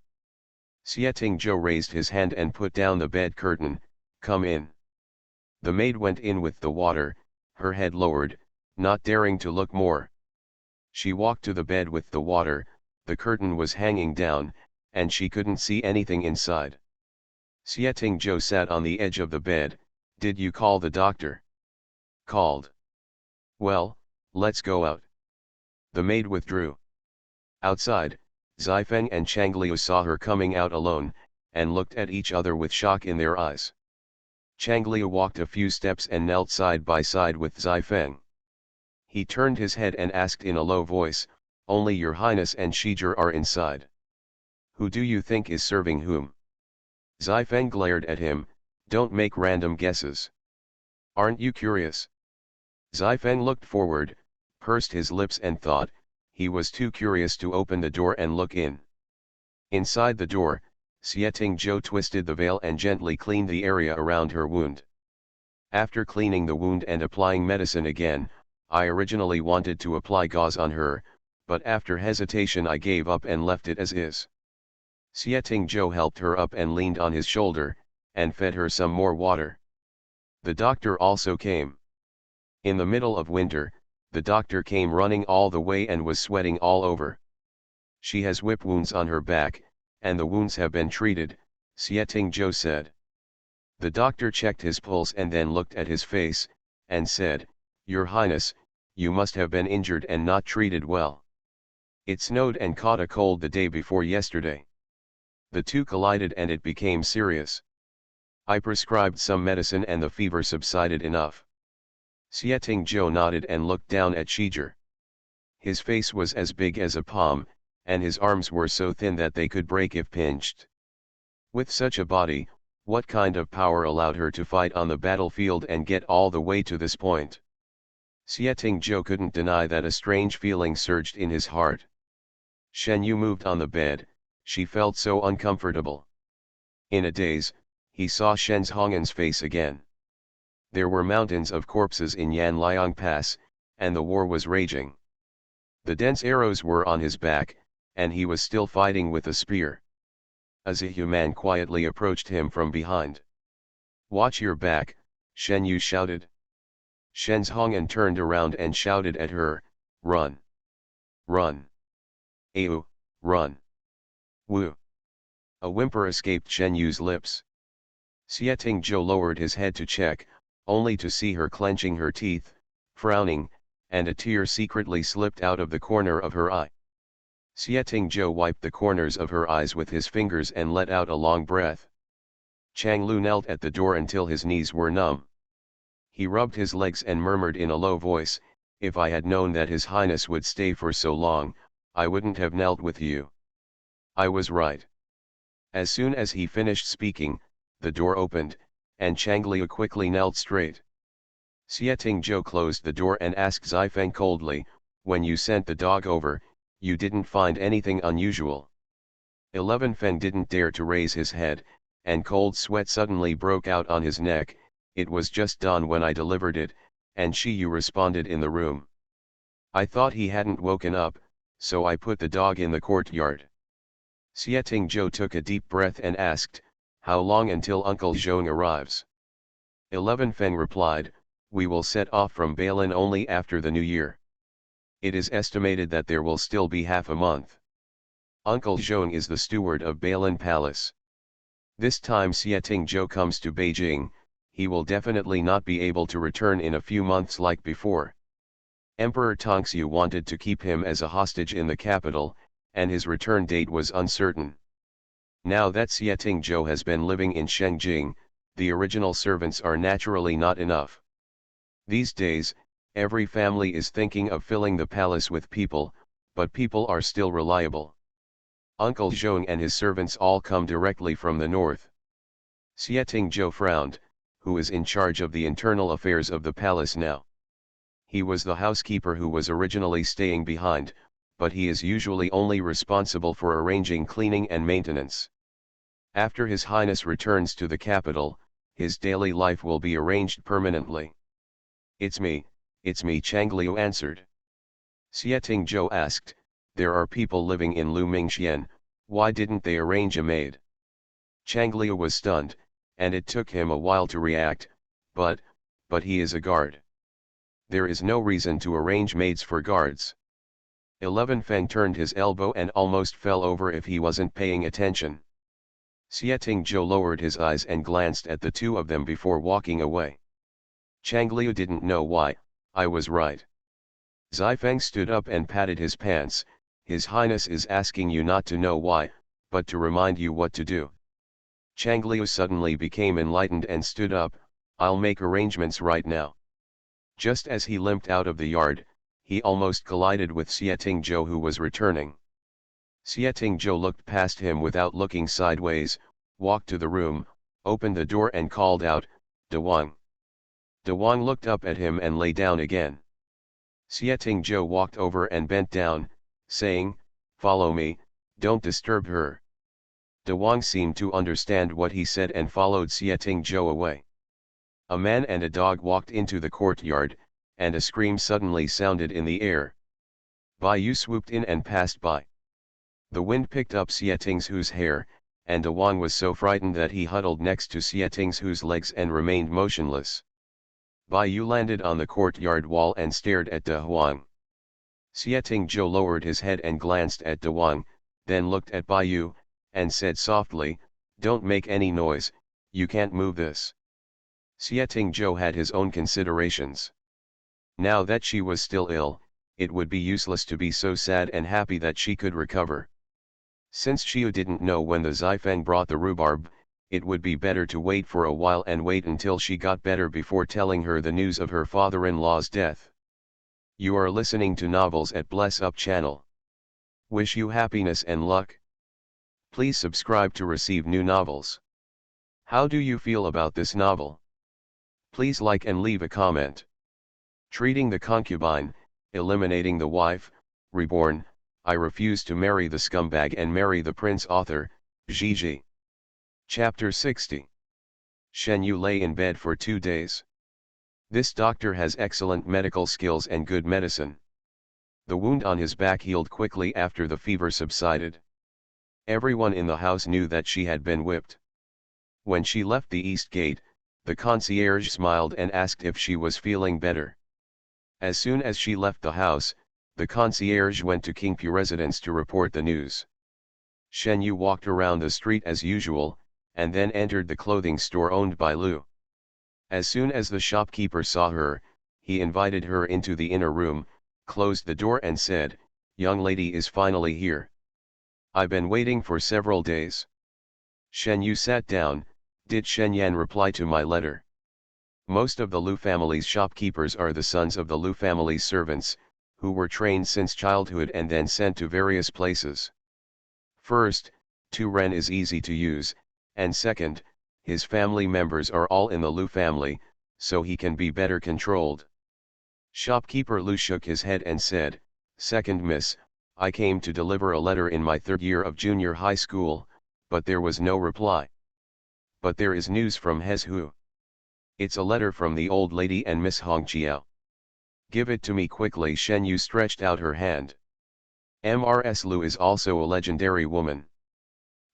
Xieting Zhou raised his hand and put down the bed curtain. "Come in." The maid went in with the water, her head lowered, not daring to look more. She walked to the bed with the water, the curtain was hanging down, and she couldn't see anything inside. Xieting Zhou sat on the edge of the bed. "Did you call the doctor?" "Called." "Well, let's go out." The maid withdrew. Outside, Zifeng and Changliu saw her coming out alone, and looked at each other with shock in their eyes. Changliu walked a few steps and knelt side by side with Zifeng. He turned his head and asked in a low voice, "Only your Highness and Shizhi are inside. Who do you think is serving whom?" Zifeng glared at him. "Don't make random guesses. Aren't you curious?" Zifeng looked forward, pursed his lips and thought, he was too curious to open the door and look in. Inside the door, Xieting Zhou twisted the veil and gently cleaned the area around her wound. After cleaning the wound and applying medicine again, I originally wanted to apply gauze on her, but after hesitation I gave up and left it as is. Xieting Zhou helped her up and leaned on his shoulder, and fed her some more water. The doctor also came. In the middle of winter, the doctor came running all the way and was sweating all over. "She has whip wounds on her back, and the wounds have been treated," Xieting Zhou said. The doctor checked his pulse and then looked at his face, and said, "Your Highness, you must have been injured and not treated well. It snowed and caught a cold the day before yesterday. The two collided and it became serious. I prescribed some medicine and the fever subsided enough." Xieting Zhou nodded and looked down at Shizhi. His face was as big as a palm, and his arms were so thin that they could break if pinched. With such a body, what kind of power allowed her to fight on the battlefield and get all the way to this point? Xieting Zhou couldn't deny that a strange feeling surged in his heart. Shen Yu moved on the bed, she felt so uncomfortable. In a daze, he saw Shen's Hongan's face again. There were mountains of corpses in Yanliang Pass, and the war was raging. The dense arrows were on his back, and he was still fighting with a spear. A Zihu man quietly approached him from behind. "Watch your back," Shen Yu shouted. Shen's Hongan turned around and shouted at her, "Run! Run! Ayu, run! Woo!" A whimper escaped Shen Yu's lips. Xieting Zhou lowered his head to check, only to see her clenching her teeth, frowning, and a tear secretly slipped out of the corner of her eye. Xieting Zhou wiped the corners of her eyes with his fingers and let out a long breath. Chang Lu knelt at the door until his knees were numb. He rubbed his legs and murmured in a low voice, "If I had known that His Highness would stay for so long, I wouldn't have knelt with you. I was right." As soon as he finished speaking, the door opened, and Changliu quickly knelt straight. Xieting Zhou closed the door and asked Zifeng coldly, "When you sent the dog over, you didn't find anything unusual?" 11 Feng didn't dare to raise his head, and cold sweat suddenly broke out on his neck. "It was just dawn when I delivered it," and Shiyu responded in the room. "I thought he hadn't woken up, so I put the dog in the courtyard." Xieting Zhou took a deep breath and asked, "How long until Uncle Zhong arrives?" 11 Feng replied, "We will set off from Bailin only after the New Year. It is estimated that there will still be half a month. Uncle Zhong is the steward of Bailin Palace. This time Xieting Zhou comes to Beijing, he will definitely not be able to return in a few months like before. Emperor Tongxue wanted to keep him as a hostage in the capital, and his return date was uncertain. Now that Xieting Zhou has been living in Shengjing, the original servants are naturally not enough. These days, every family is thinking of filling the palace with people, but people are still reliable. Uncle Zhong and his servants all come directly from the north." Xieting Zhou frowned. Who is in charge of the internal affairs of the palace now? He was the housekeeper who was originally staying behind, but he is usually only responsible for arranging cleaning and maintenance. After His Highness returns to the capital, his daily life will be arranged permanently. It's me, Chang Liu answered. Xieting Zhou asked, there are people living in Lu Mingxian, why didn't they arrange a maid? Chang Liu was stunned, and it took him a while to react, but he is a guard. There is no reason to arrange maids for guards. 11 Feng turned his elbow and almost fell over if he wasn't paying attention. Xieting Zhou lowered his eyes and glanced at the two of them before walking away. Chang Liu didn't know why, I was right. Zifeng stood up and patted his pants, His Highness is asking you not to know why, but to remind you what to do. Chang Liu suddenly became enlightened and stood up, I'll make arrangements right now. Just as he limped out of the yard, he almost collided with Xieting Zhou who was returning. Xieting Zhou looked past him without looking sideways, walked to the room, opened the door and called out, De Wang. De Wang looked up at him and lay down again. Xieting Zhou walked over and bent down, saying, follow me, don't disturb her. De Wang seemed to understand what he said and followed Xieting Zhou away. A man and a dog walked into the courtyard, and a scream suddenly sounded in the air. Bai Yu swooped in and passed by. The wind picked up Xieting Zhou's hair, and De Wang was so frightened that he huddled next to Xieting Zhou's legs and remained motionless. Bai Yu landed on the courtyard wall and stared at De Huang. Xieting Zhou lowered his head and glanced at De Wang, then looked at Bai Yu, and said softly, don't make any noise, you can't move this. Xieting Zhou had his own considerations. Now that she was still ill, it would be useless to be so sad and happy that she could recover. Since Xiu didn't know when the Zifeng brought the rhubarb, it would be better to wait for a while and wait until she got better before telling her the news of her father-in-law's death. You are listening to Novels at Bless Up channel. Wish you happiness and luck. Please subscribe to receive new novels. How do you feel about this novel? Please like and leave a comment. Treating the Concubine, Eliminating the Wife, Reborn, I Refuse to Marry the Scumbag and Marry the Prince. Author, Gigi. Chapter 60. Shen Yu lay in bed for 2 days. This doctor has excellent medical skills and good medicine. The wound on his back healed quickly after the fever subsided. Everyone in the house knew that she had been whipped. When she left the east gate, the concierge smiled and asked if she was feeling better. As soon as she left the house, the concierge went to Kingpu residence to report the news. Shen Yu walked around the street as usual, and then entered the clothing store owned by Lu. As soon as the shopkeeper saw her, he invited her into the inner room, closed the door and said, young lady is finally here. I've been waiting for several days. Shen Yu sat down. Did Shen Yan reply to my letter? Most of the Lu family's shopkeepers are the sons of the Lu family's servants, who were trained since childhood and then sent to various places. First, Tu Ren is easy to use, and second, his family members are all in the Lu family, so he can be better controlled. Shopkeeper Lu shook his head and said, Second miss, I came to deliver a letter in my 3rd year of junior high school, but there was no reply. But there is news from Hes Hu. It's a letter from the old lady and Miss Hong Chiao. Give it to me quickly. Shen Yu stretched out her hand. Mrs. Lu is also a legendary woman.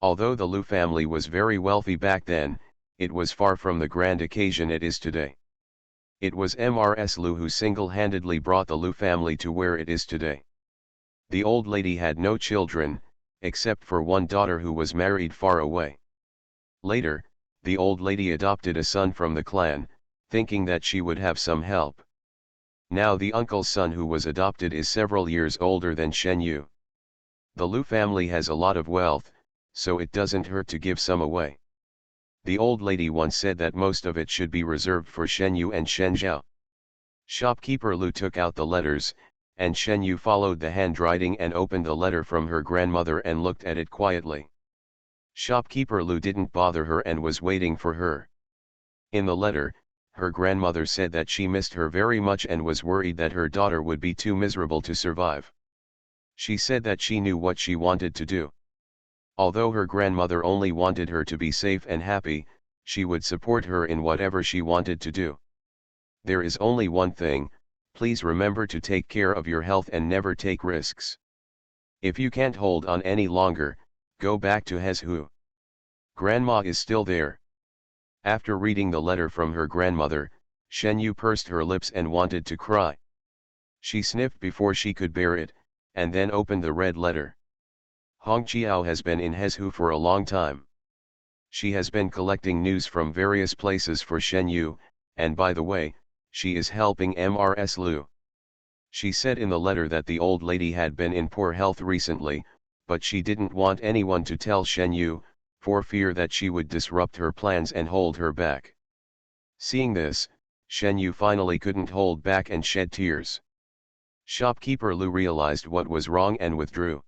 Although the Lu family was very wealthy back then, it was far from the grand occasion it is today. It was Mrs. Lu who single-handedly brought the Lu family to where it is today. The old lady had no children, except for one daughter who was married far away. Later, the old lady adopted a son from the clan, thinking that she would have some help. Now the uncle's son who was adopted is several years older than Shen Yu. The Lu family has a lot of wealth, so it doesn't hurt to give some away. The old lady once said that most of it should be reserved for Shen Yu and Shen Zhao. Shopkeeper Lu took out the letters, and Shen Yu followed the handwriting and opened a letter from her grandmother and looked at it quietly. Shopkeeper Lu didn't bother her and was waiting for her. In the letter, her grandmother said that she missed her very much and was worried that her daughter would be too miserable to survive. She said that she knew what she wanted to do. Although her grandmother only wanted her to be safe and happy, she would support her in whatever she wanted to do. There is only one thing, please remember to take care of your health and never take risks. If you can't hold on any longer, go back to Hezhu. Grandma is still there. After reading the letter from her grandmother, Shen Yu pursed her lips and wanted to cry. She sniffed before she could bear it, and then opened the red letter. Hong Qiao has been in Hezhu for a long time. She has been collecting news from various places for Shen Yu, and by the way, she is helping Mrs. Liu. She said in the letter that the old lady had been in poor health recently, but she didn't want anyone to tell Shen Yu, for fear that she would disrupt her plans and hold her back. Seeing this, Shen Yu finally couldn't hold back and shed tears. Shopkeeper Lu realized what was wrong and withdrew.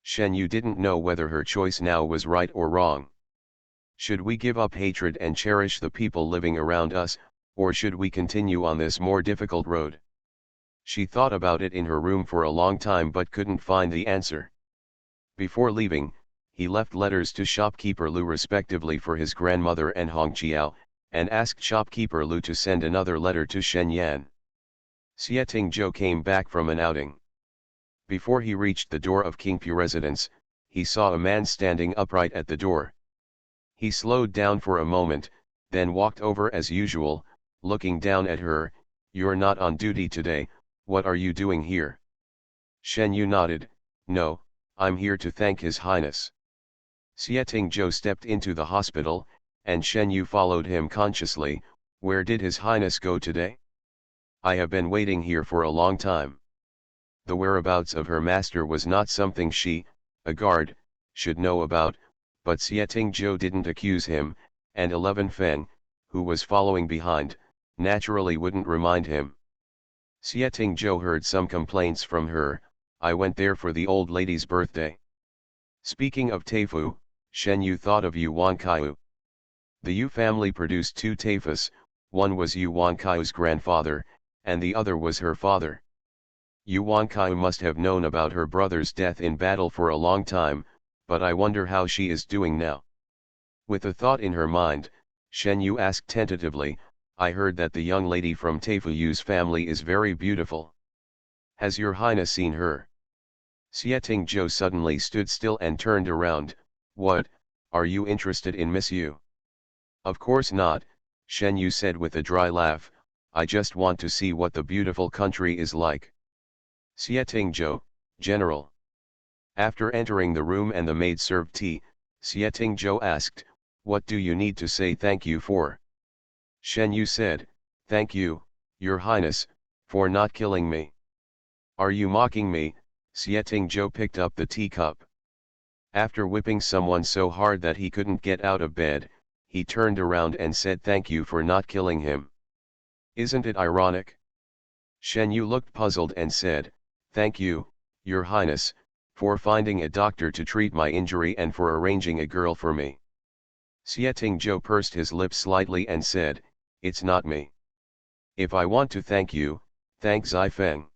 Shen Yu didn't know whether her choice now was right or wrong. Should we give up hatred and cherish the people living around us, or should we continue on this more difficult road? She thought about it in her room for a long time but couldn't find the answer. Before leaving, he left letters to Shopkeeper Lu respectively for his grandmother and Hong Qiao, and asked Shopkeeper Lu to send another letter to Shen Yan. Xieting Zhou came back from an outing. Before he reached the door of Qingpu residence, he saw a man standing upright at the door. He slowed down for a moment, then walked over as usual, looking down at her. "You're not on duty today, what are you doing here?" Shen Yu nodded. "No, I'm here to thank His Highness." Xieting Zhou stepped into the hospital, and Shen Yu followed him consciously. "Where did His Highness go today?" "I have been waiting here for a long time." The whereabouts of her master was not something she, a guard, should know about, but Xieting Zhou didn't accuse him, and 11 Feng, who was following behind, naturally wouldn't remind him. Xieting Zhou heard some complaints from her. "I went there for the old lady's birthday." Speaking of Teifu, Shen Yu thought of Yu Wankaiu. The Yu family produced two Teifus, one was Yu Wankaiu's grandfather, and the other was her father. Yu Wankaiu must have known about her brother's death in battle for a long time, but I wonder how she is doing now. With a thought in her mind, Shen Yu asked tentatively, "I heard that the young lady from Teifu Yu's family is very beautiful. Has your highness seen her?" Xieting Zhou suddenly stood still and turned around. "What, are you interested in Miss Yu?" "Of course not," Shen Yu said with a dry laugh, "I just want to see what the beautiful country is like." Xieting Zhou, General. After entering the room and the maid served tea, Xieting Zhou asked, "What do you need to say thank you for?" Shen Yu said, "Thank you, Your Highness, for not killing me." "Are you mocking me?" Xieting Zhou picked up the teacup. After whipping someone so hard that he couldn't get out of bed, he turned around and said thank you for not killing him. "Isn't it ironic?" Shen Yu looked puzzled and said, "Thank you, Your Highness, for finding a doctor to treat my injury and for arranging a girl for me." Xieting Zhou pursed his lips slightly and said, "It's not me. If I want to thank you, thank Zifeng."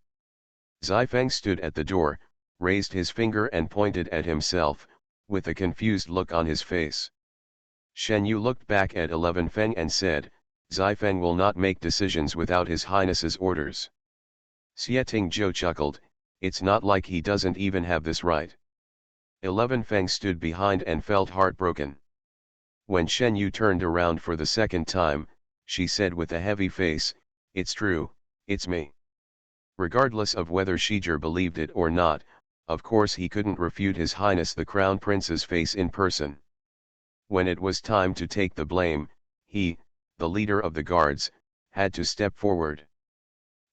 Zifeng stood at the door, raised his finger and pointed at himself, with a confused look on his face. Shen Yu looked back at 11 Feng and said, "Zifeng will not make decisions without His Highness's orders." Xieting Zhou chuckled, "It's not like he doesn't even have this right." 11 Feng stood behind and felt heartbroken. When Shen Yu turned around for the second time, she said with a heavy face, "It's true, it's me." Regardless of whether Shijer believed it or not, of course he couldn't refute His Highness the Crown Prince's face in person. When it was time to take the blame, he, the leader of the guards, had to step forward.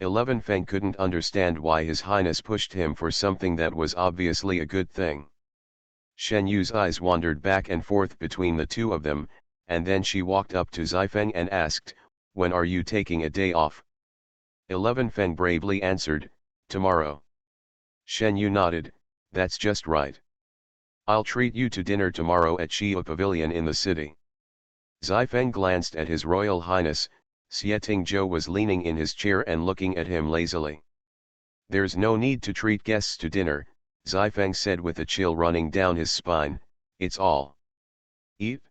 11 Feng couldn't understand why His Highness pushed him for something that was obviously a good thing. Shen Yu's eyes wandered back and forth between the two of them, and then she walked up to Zifeng and asked, "When are you taking a day off?" 11 Feng bravely answered, "Tomorrow." Shen Yu nodded, "That's just right. I'll treat you to dinner tomorrow at Shia Pavilion in the city." Zifeng glanced at His Royal Highness. Xieting Zhou was leaning in his chair and looking at him lazily. "There's no need to treat guests to dinner," Zifeng said with a chill running down his spine. It's all. Eat?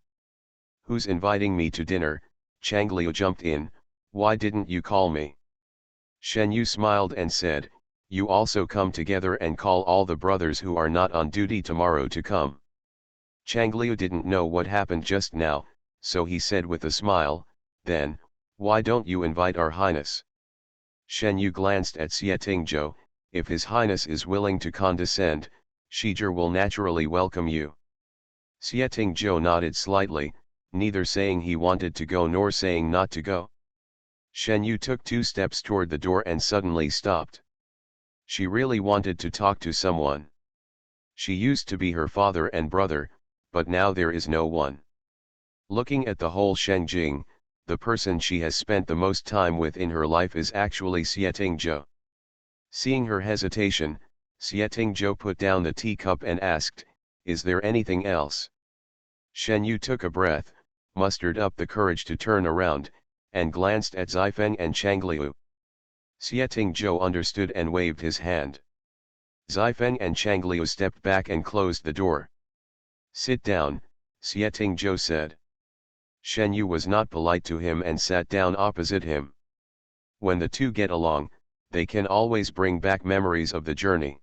Who's inviting me to dinner? Chang Liu jumped in, why didn't you call me? Shen Yu smiled and said, you also come together and call all the brothers who are not on duty tomorrow to come. Chang Liu didn't know what happened just now, so he said with a smile, then, why don't you invite our highness? Shen Yu glanced at Xie Tingzhou, if his highness is willing to condescend, Shizhi will naturally welcome you. Xie Tingzhou nodded slightly, neither saying he wanted to go nor saying not to go. Shen Yu took 2 steps toward the door and suddenly stopped. She really wanted to talk to someone. She used to be her father and brother, but now there is no one. Looking at the whole Shengjing, the person she has spent the most time with in her life is actually Xie Tingzhou. Seeing her hesitation, Xie Tingzhou put down the teacup and asked, is there anything else? Shen Yu took a breath, mustered up the courage to turn around, and glanced at Zifeng and Changliu. Xie Tingzhou understood and waved his hand. Zifeng and Changliu stepped back and closed the door. Sit down, Xie Tingzhou said. Shen Yu was not polite to him and sat down opposite him. When the two get along, they can always bring back memories of the journey.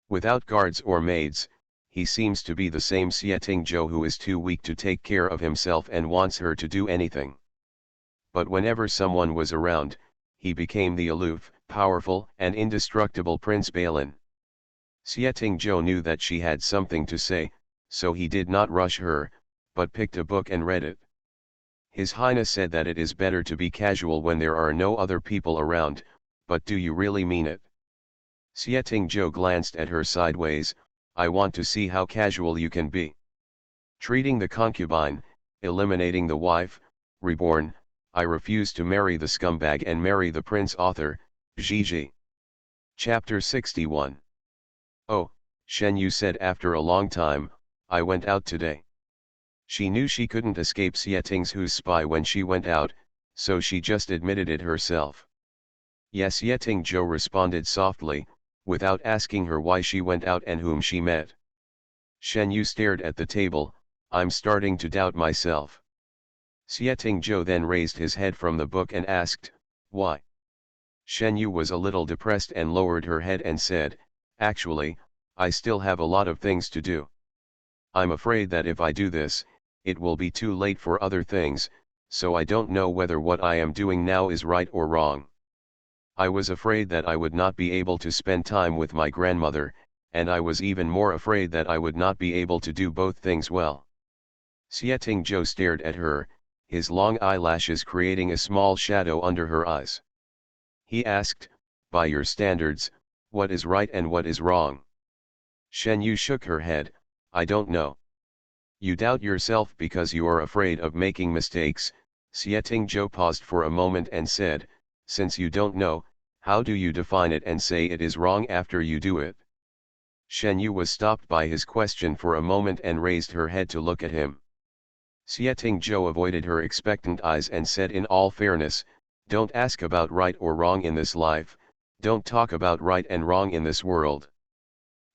Without guards or maids, he seems to be the same Xie Tingzhou who is too weak to take care of himself and wants her to do anything. But whenever someone was around, he became the aloof, powerful and indestructible Prince Balin. Xie Tingzhou knew that she had something to say, so he did not rush her, but picked a book and read it. His Highness said that it is better to be casual when there are no other people around, but do you really mean it? Xie Tingzhou glanced at her sideways, I want to see how casual you can be. Treating the concubine, eliminating the wife, reborn, I refuse to marry the scumbag and marry the prince author, Gigi. Chapter 61. Oh, Shen Yu said after a long time, I went out today. She knew she couldn't escape Xie Tingzhou's spy when she went out, so she just admitted it herself. Yes, Xie Tingzhou responded softly, without asking her why she went out and whom she met. Shen Yu stared at the table, I'm starting to doubt myself. Xie Tingzhou then raised his head from the book and asked, why? Shen Yu was a little depressed and lowered her head and said, actually, I still have a lot of things to do. I'm afraid that if I do this, it will be too late for other things, so I don't know whether what I am doing now is right or wrong. I was afraid that I would not be able to spend time with my grandmother, and I was even more afraid that I would not be able to do both things well. Xie Tingzhou stared at her, his long eyelashes creating a small shadow under her eyes. He asked, by your standards, what is right and what is wrong? Shen Yu shook her head, I don't know. You doubt yourself because you are afraid of making mistakes. Xie Tingzhou paused for a moment and said, since you don't know, how do you define it and say it is wrong after you do it? Shen Yu was stopped by his question for a moment and raised her head to look at him. Xie Tingzhou avoided her expectant eyes and said in all fairness, don't ask about right or wrong in this life, don't talk about right and wrong in this world.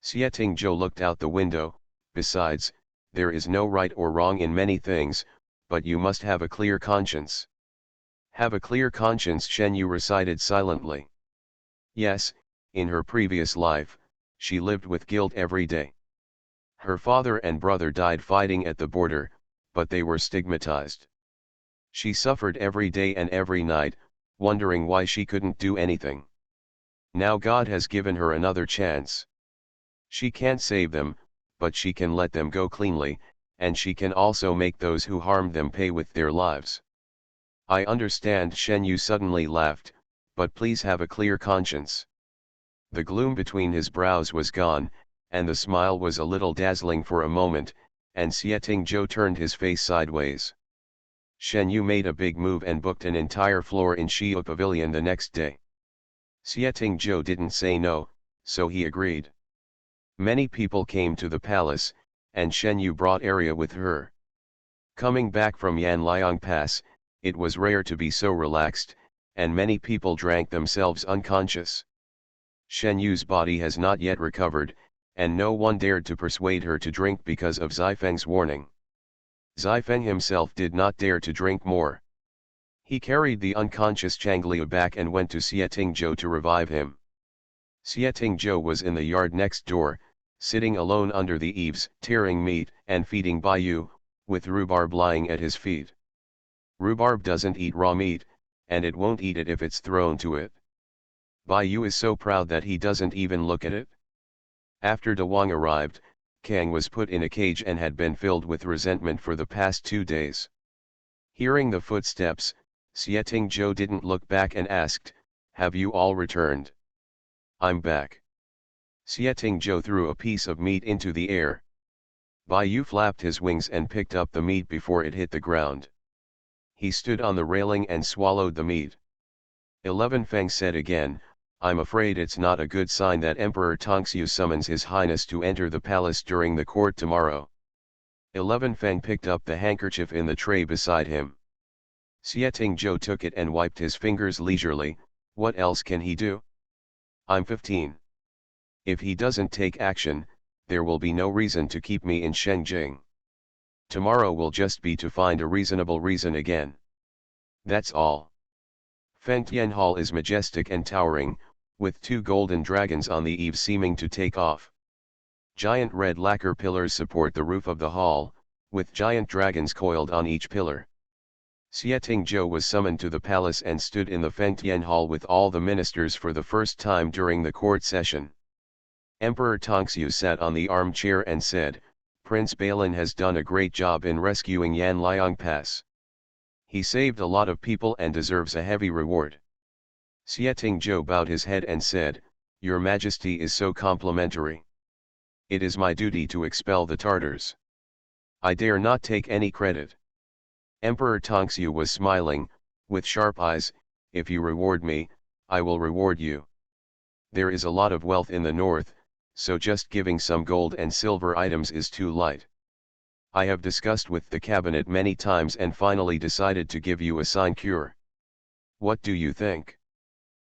Xie Tingzhou looked out the window, besides, there is no right or wrong in many things, but you must have a clear conscience. Have a clear conscience, Shen Yu recited silently. Yes, in her previous life, she lived with guilt every day. Her father and brother died fighting at the border, but they were stigmatized. She suffered every day and every night, wondering why she couldn't do anything. Now God has given her another chance. She can't save them, but she can let them go cleanly, and she can also make those who harmed them pay with their lives. I understand, Shen Yu suddenly laughed, but please have a clear conscience. The gloom between his brows was gone, and the smile was a little dazzling for a moment, and Xie Tingzhou turned his face sideways. Shen Yu made a big move and booked an entire floor in Xiu Pavilion the next day. Xie Tingzhou didn't say no, so he agreed. Many people came to the palace, and Shen Yu brought Arya with her. Coming back from Yanliang Pass, it was rare to be so relaxed, and many people drank themselves unconscious. Shen Yu's body has not yet recovered, and no one dared to persuade her to drink because of Xifeng's warning. Xifeng himself did not dare to drink more. He carried the unconscious Changliu back and went to Xietingzhou to revive him. Xietingzhou was in the yard next door, sitting alone under the eaves, tearing meat and feeding Baiyu, with rhubarb lying at his feet. Rhubarb doesn't eat raw meat, and it won't eat it if it's thrown to it. Baiyu is so proud that he doesn't even look at it. After De Wang arrived, Kang was put in a cage and had been filled with resentment for the past 2 days. Hearing the footsteps, Xietingzhou didn't look back and asked, "Have you all returned?" "I'm back." Xietingzhou threw a piece of meat into the air. Baiyu flapped his wings and picked up the meat before it hit the ground. He stood on the railing and swallowed the meat. 11 Feng said again, "I'm afraid it's not a good sign that Emperor Tongxiu summons His Highness to enter the palace during the court tomorrow." 11 Feng picked up the handkerchief in the tray beside him. Xietingzhou took it and wiped his fingers leisurely. What else can he do? "I'm 15. If he doesn't take action, there will be no reason to keep me in Shengjing. Tomorrow will just be to find a reasonable reason again. That's all." Fengtian Hall is majestic and towering, with 2 golden dragons on the eaves seeming to take off. Giant red lacquer pillars support the roof of the hall, with giant dragons coiled on each pillar. Xietingzhou was summoned to the palace and stood in the Fengtian Hall with all the ministers for the first time during the court session. Emperor Tongxiu sat on the armchair and said, "Prince Balin has done a great job in rescuing Yan Liang Pass. He saved a lot of people and deserves a heavy reward." Xietingzhou bowed his head and said, "Your Majesty is so complimentary. It is my duty to expel the Tartars. I dare not take any credit." Emperor Tongxiu was smiling, with sharp eyes, "If you reward me, I will reward you. There is a lot of wealth in the north, so just giving some gold and silver items is too light. I have discussed with the cabinet many times and finally decided to give you a sinecure. What do you think?"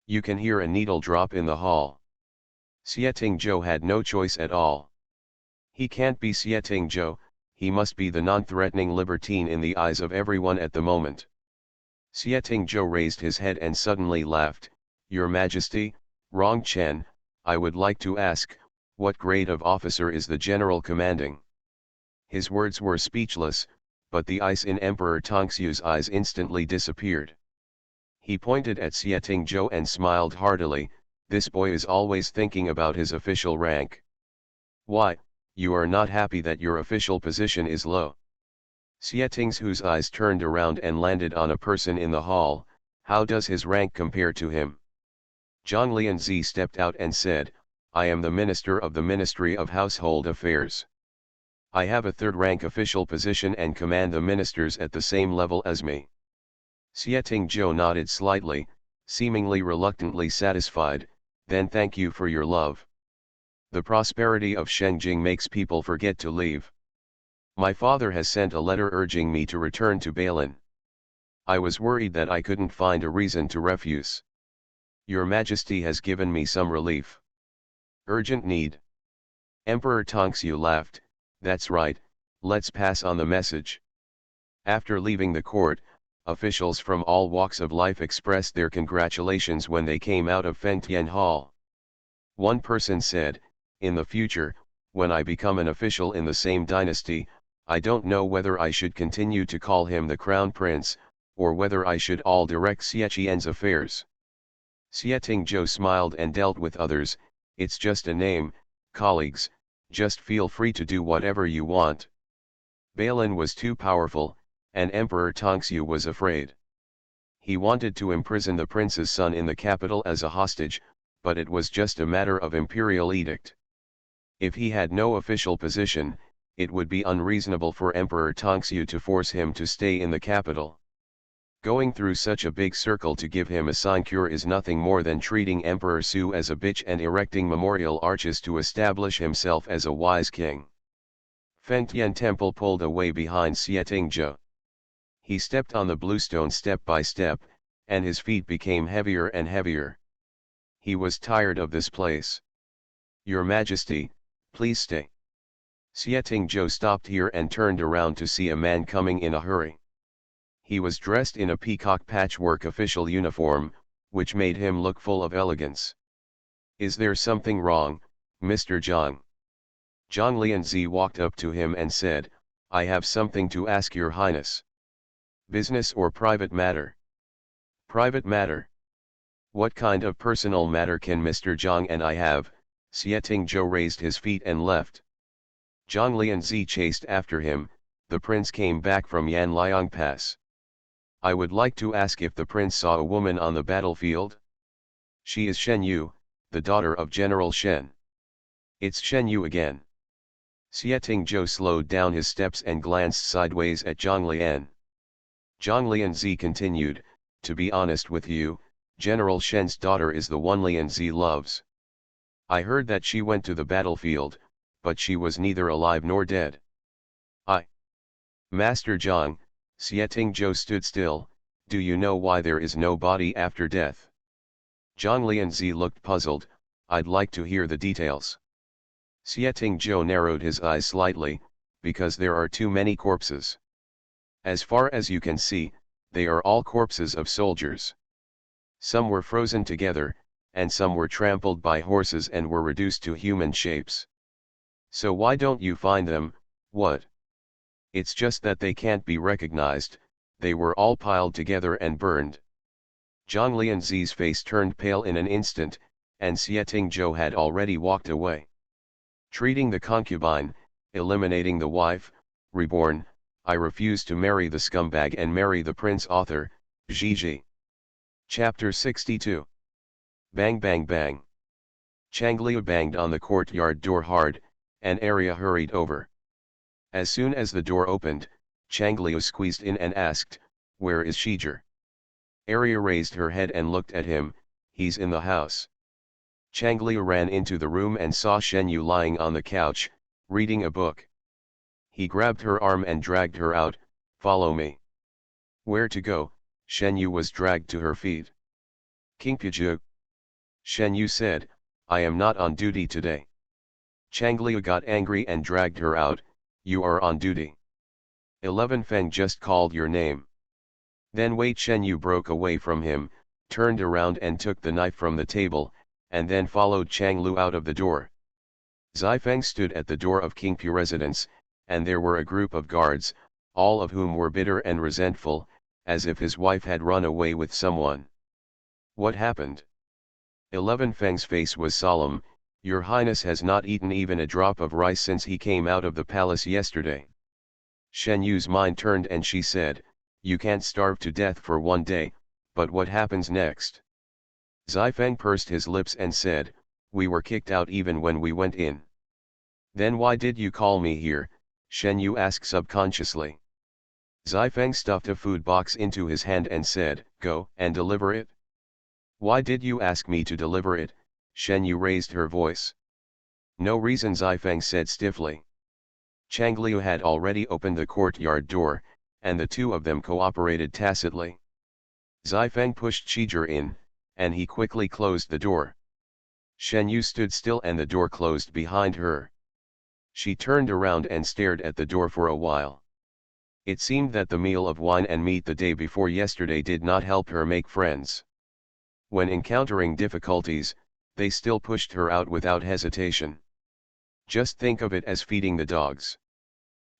You can hear a needle drop in the hall. Xietingzhou had no choice at all. He can't be Xietingzhou, he must be the non-threatening libertine in the eyes of everyone at the moment. Xietingzhou raised his head and suddenly laughed. "Your Majesty, Rong Chen, I would like to ask, what grade of officer is the general commanding?" His words were speechless, but the ice in Emperor Tongxiu's eyes instantly disappeared. He pointed at Xietingzhou and smiled heartily. "This boy is always thinking about his official rank. Why, you are not happy that your official position is low?" Xietingzhou's eyes turned around and landed on a person in the hall. "How does his rank compare to him?" Zhang Lianzi stepped out and said, "I am the Minister of the Ministry of Household Affairs. I have a third-rank official position and command the ministers at the same level as me." Xietingzhou nodded slightly, seemingly reluctantly satisfied. "Then thank you for your love. The prosperity of Shengjing makes people forget to leave. My father has sent a letter urging me to return to Balin. I was worried that I couldn't find a reason to refuse. Your Majesty has given me some relief. Urgent need." Emperor Tongxiu laughed. "That's right, let's pass on the message." After leaving the court, officials from all walks of life expressed their congratulations when they came out of Fengtian Hall. One person said, "In the future, when I become an official in the same dynasty, I don't know whether I should continue to call him the Crown Prince, or whether I should all direct Xieqian's affairs." Xietingzhou smiled and dealt with others. "It's just a name, colleagues, just feel free to do whatever you want." Balin was too powerful, and Emperor Tongxiu was afraid. He wanted to imprison the prince's son in the capital as a hostage, but it was just a matter of imperial edict. If he had no official position, it would be unreasonable for Emperor Tongxiu to force him to stay in the capital. Going through such a big circle to give him a sinecure is nothing more than treating Emperor Su as a bitch and erecting memorial arches to establish himself as a wise king. Fengtian Temple pulled away behind Xietingzhou. He stepped on the bluestone step by step, and his feet became heavier and heavier. He was tired of this place. "Your Majesty, Please stay. Xieting Zhou stopped here and turned around to see a man coming in a hurry. He was dressed in a peacock patchwork official uniform, which made him look full of elegance. Is there something wrong, Mr. Zhang? Zhang Lianzi walked up to him and said, I have something to ask your highness. Business or private matter? Private matter. What kind of personal matter can Mr. Zhang and I have? Xieting Zhou raised his feet and left. Zhang Lianzi chased after him. The prince came back from Yanliang Pass. I would like to ask if the prince saw a woman on the battlefield. She is Shen Yu, the daughter of General Shen. It's Shen Yu again. Xieting Zhou slowed down his steps and glanced sideways at Zhang Lian. Zhang Lianzi continued, to be honest with you, General Shen's daughter is the one Lianzi loves. I heard that she went to the battlefield, but she was neither alive nor dead. Master Zhang, Xieting Zhou stood still, do you know why there is no body after death? Zhang Lianzi looked puzzled, I'd like to hear the details. Xieting Zhou narrowed his eyes slightly, because there are too many corpses. As far as you can see, they are all corpses of soldiers. Some were frozen together, and some were trampled by horses and were reduced to human shapes. So why don't you find them, what? It's just that they can't be recognized, they were all piled together and burned. Zhang Lianzi's face turned pale in an instant, and Xieting Zhou had already walked away. Treating the concubine, eliminating the wife, reborn, I refuse to marry the scumbag and marry the prince author, Gigi. Chapter 62. Bang bang bang. Changliu banged on the courtyard door hard, and Arya hurried over. As soon as the door opened, Changliu squeezed in and asked, where is Shijie? Arya raised her head and looked at him, he's in the house. Changliu ran into the room and saw Shen Yu lying on the couch, reading a book. He grabbed her arm and dragged her out, follow me. Where to go? Shen Yu was dragged to her feet. Kingpiju. Shen Yu said, I am not on duty today. Changliu got angry and dragged her out, you are on duty. 11 Feng just called your name. Then wait, Shen Yu broke away from him, turned around and took the knife from the table, and then followed Changliu out of the door. Zifeng stood at the door of Kingpu residence, and there were a group of guards, all of whom were bitter and resentful, as if his wife had run away with someone. What happened? 11 Feng's face was solemn, Your Highness has not eaten even a drop of rice since he came out of the palace yesterday. Shen Yu's mind turned and she said, you can't starve to death for one day, but what happens next? Zifeng pursed his lips and said, we were kicked out even when we went in. Then why did you call me here? Shen Yu asked subconsciously. Zifeng stuffed a food box into his hand and said, go and deliver it. Why did you ask me to deliver it? Shen Yu raised her voice. No reason, Zifeng said stiffly. Changliu had already opened the courtyard door, and the two of them cooperated tacitly. Zifeng pushed Shijie in, and he quickly closed the door. Shen Yu stood still and the door closed behind her. She turned around and stared at the door for a while. It seemed that the meal of wine and meat the day before yesterday did not help her make friends. When encountering difficulties, they still pushed her out without hesitation. Just think of it as feeding the dogs.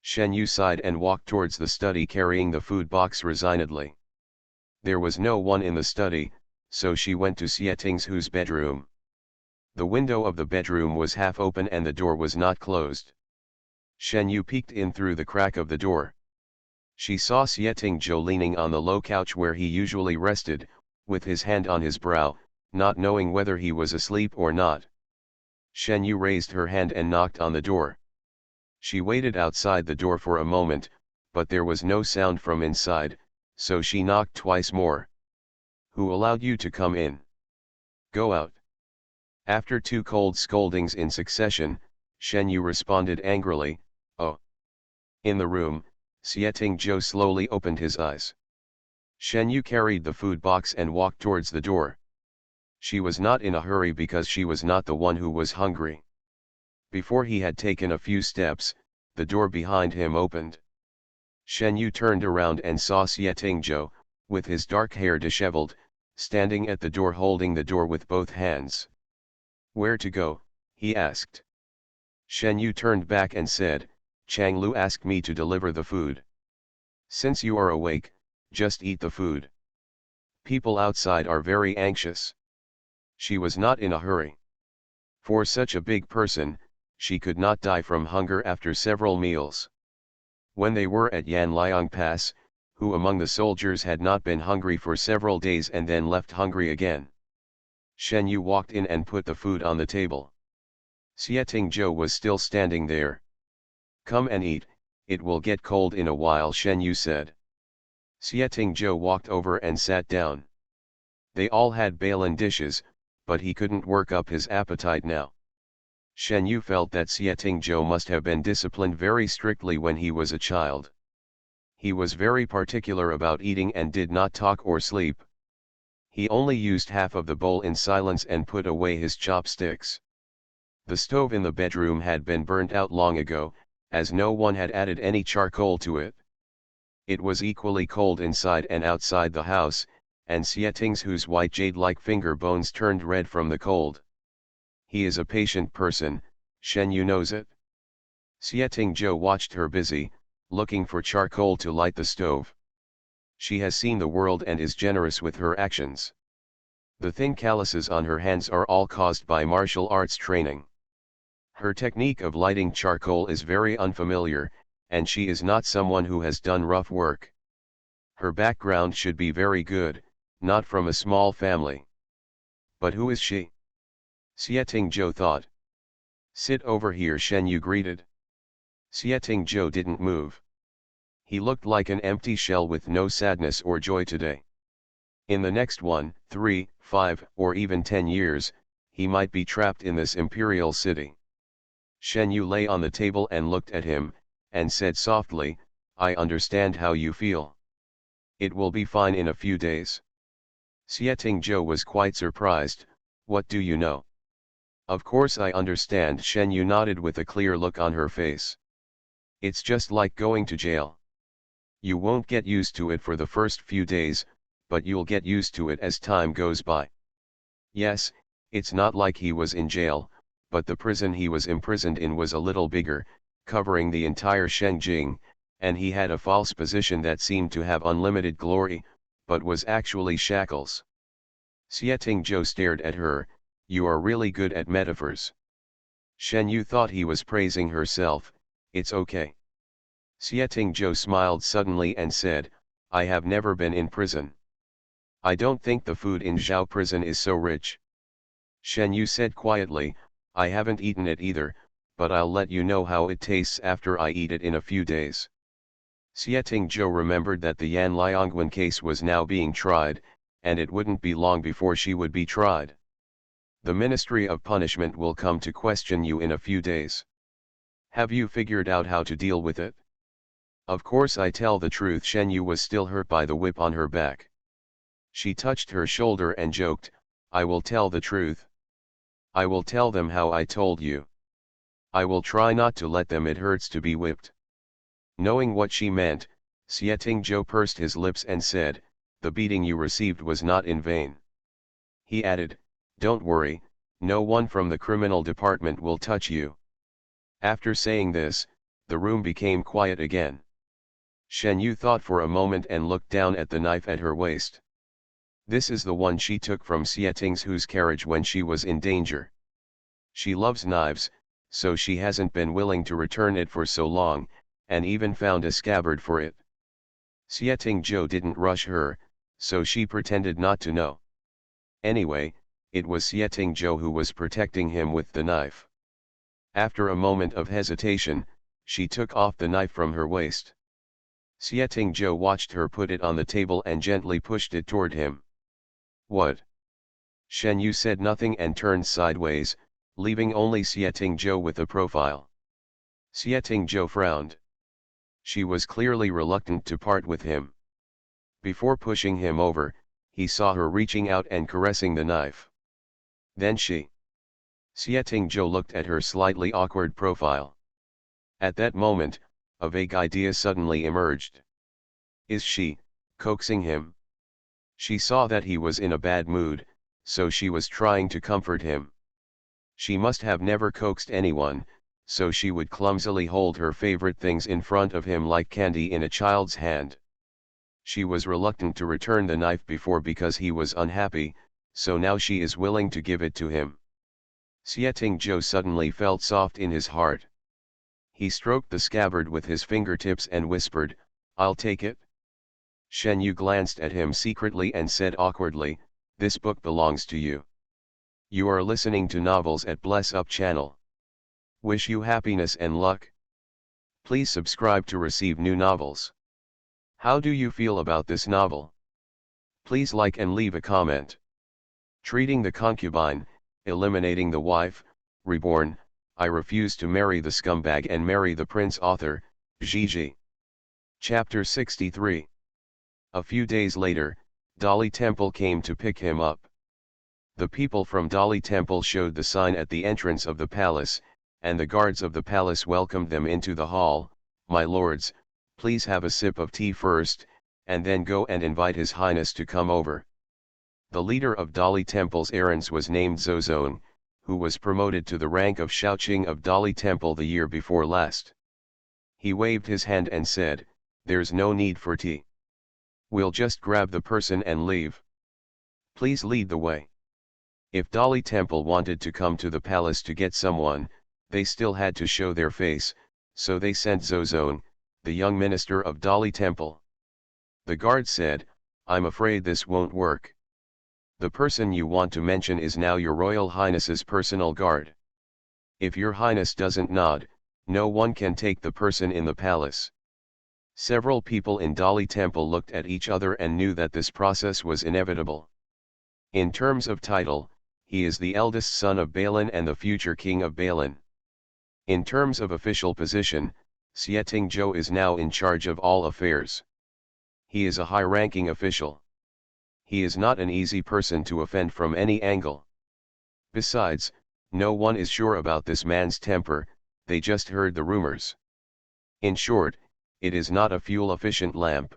Shen Yu sighed and walked towards the study carrying the food box resignedly. There was no one in the study, so she went to Xieting Zhou's bedroom. The window of the bedroom was half open and the door was not closed. Shen Yu peeked in through the crack of the door. She saw Xieting Zhou leaning on the low couch where he usually rested, with his hand on his brow, not knowing whether he was asleep or not. Shen Yu raised her hand and knocked on the door. She waited outside the door for a moment, but there was no sound from inside, so she knocked twice more. Who allowed you to come in? Go out. After 2 cold scoldings in succession, Shen Yu responded angrily, oh. In the room, Xieting Zhou slowly opened his eyes. Shen Yu carried the food box and walked towards the door. She was not in a hurry because she was not the one who was hungry. Before he had taken a few steps, the door behind him opened. Shen Yu turned around and saw Xie, with his dark hair disheveled, standing at the door holding the door with both hands. "Where to go?" he asked. Shen Yu turned back and said, "Chang Lu asked me to deliver the food. Since you are awake, just eat the food. People outside are very anxious." She was not in a hurry. For such a big person, she could not die from hunger after several meals. When they were at Yanliang Pass, who among the soldiers had not been hungry for several days and then left hungry again? Shen Yu walked in and put the food on the table. Xie was still standing there. "Come and eat, it will get cold in a while," Shen Yu said. Xie walked over and sat down. They all had balen dishes, but he couldn't work up his appetite now. Shen Yu felt that Xie must have been disciplined very strictly when he was a child. He was very particular about eating and did not talk or sleep. He only used half of the bowl in silence and put away his chopsticks. The stove in the bedroom had been burnt out long ago, as no one had added any charcoal to it. It was equally cold inside and outside the house, and Xie whose white jade-like finger bones turned red from the cold. He is a patient person, Shen Yu knows it. Xie watched her busy, looking for charcoal to light the stove. She has seen the world and is generous with her actions. The thin calluses on her hands are all caused by martial arts training. Her technique of lighting charcoal is very unfamiliar, and she is not someone who has done rough work. Her background should be very good, not from a small family. But who is she? Xie thought. "Sit over here," Shen Yu greeted. Xie didn't move. He looked like an empty shell with no sadness or joy today. In the next 1, 3, 5, or even 10 years, he might be trapped in this imperial city. Shen Yu lay on the table and looked at him, and said softly, "I understand how you feel. It will be fine in a few days." Xie was quite surprised. "What do you know?" "Of course I understand," Shen Yu nodded with a clear look on her face. "It's just like going to jail. You won't get used to it for the first few days, but you'll get used to it as time goes by." Yes, it's not like he was in jail, but the prison he was imprisoned in was a little bigger, covering the entire Shengjing, and he had a false position that seemed to have unlimited glory, but was actually shackles. Xie stared at her. "You are really good at metaphors." Shen Yu thought he was praising herself. "It's okay." Xie smiled suddenly and said, "I have never been in prison. I don't think the food in Zhao prison is so rich." Shen Yu said quietly, "I haven't eaten it either, but I'll let you know how it tastes after I eat it in a few days." Xie remembered that the Yan Liangwen case was now being tried, and it wouldn't be long before she would be tried. "The Ministry of Punishment will come to question you in a few days. Have you figured out how to deal with it?" "Of course I tell the truth." Shen Yu was still hurt by the whip on her back. She touched her shoulder and joked, "I will tell the truth. I will tell them how I told you. I will try not to let them. It hurts to be whipped." Knowing what she meant, Xie pursed his lips and said, "The beating you received was not in vain." He added, "Don't worry, no one from the criminal department will touch you." After saying this, the room became quiet again. Shen Yu thought for a moment and looked down at the knife at her waist. This is the one she took from Xie carriage when she was in danger. She loves knives, so she hasn't been willing to return it for so long, and even found a scabbard for it. Xie didn't rush her, so she pretended not to know. Anyway, it was Xie who was protecting him with the knife. After a moment of hesitation, she took off the knife from her waist. Xie watched her put it on the table and gently pushed it toward him. "What?" Shen Yu said nothing and turned sideways, leaving only Xie with a profile. Xie frowned. She was clearly reluctant to part with him. Before pushing him over, he saw her reaching out and caressing the knife. Then she Xietingzhou looked at her slightly awkward profile. At that moment, a vague idea suddenly emerged. Is she coaxing him? She saw that he was in a bad mood, so she was trying to comfort him. She must have never coaxed anyone, so she would clumsily hold her favorite things in front of him like candy in a child's hand. She was reluctant to return the knife before because he was unhappy, so now she is willing to give it to him. Xietingzhou suddenly felt soft in his heart. He stroked the scabbard with his fingertips and whispered, "I'll take it." Shen Yu glanced at him secretly and said awkwardly, "This book belongs to you. You are listening to novels at Bless Up channel. Wish you happiness and luck. Please subscribe to receive new novels. How do you feel about this novel? Please like and leave a comment. Treating the Concubine, Eliminating the Wife, Reborn, I Refuse to Marry the Scumbag and Marry the Prince. Author, Gigi. Chapter 63. A few days later, Dolly Temple came to pick him up. The people from Dolly Temple showed the sign at the entrance of the palace, and the guards of the palace welcomed them into the hall. "My lords, please have a sip of tea first, and then go and invite His Highness to come over." The leader of Dolly Temple's errands was named Zozone, who was promoted to the rank of Shaoqing of Dolly Temple the year before last. He waved his hand and said, "There's no need for tea. We'll just grab the person and leave. Please lead the way." If Dolly Temple wanted to come to the palace to get someone, they still had to show their face, so they sent Zozone, the young minister of Dolly Temple. The guard said, "I'm afraid this won't work. The person you want to mention is now your Royal Highness's personal guard. If your Highness doesn't nod, no one can take the person in the palace." Several people in Dolly Temple looked at each other and knew that this process was inevitable. In terms of title, he is the eldest son of Balin and the future king of Balin. In terms of official position, Xietingzhou is now in charge of all affairs. He is a high-ranking official. He is not an easy person to offend from any angle. Besides, no one is sure about this man's temper, they just heard the rumors. In short, it is not a fuel-efficient lamp.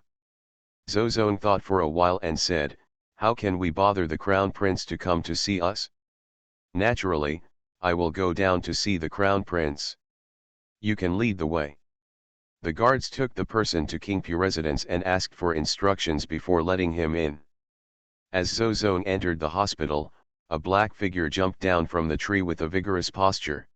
Zozone thought for a while and said, "How can we bother the Crown Prince to come to see us? Naturally, I will go down to see the Crown Prince. You can lead the way." The guards took the person to Kingpu residence and asked for instructions before letting him in. As Zozone entered the hospital, a black figure jumped down from the tree with a vigorous posture.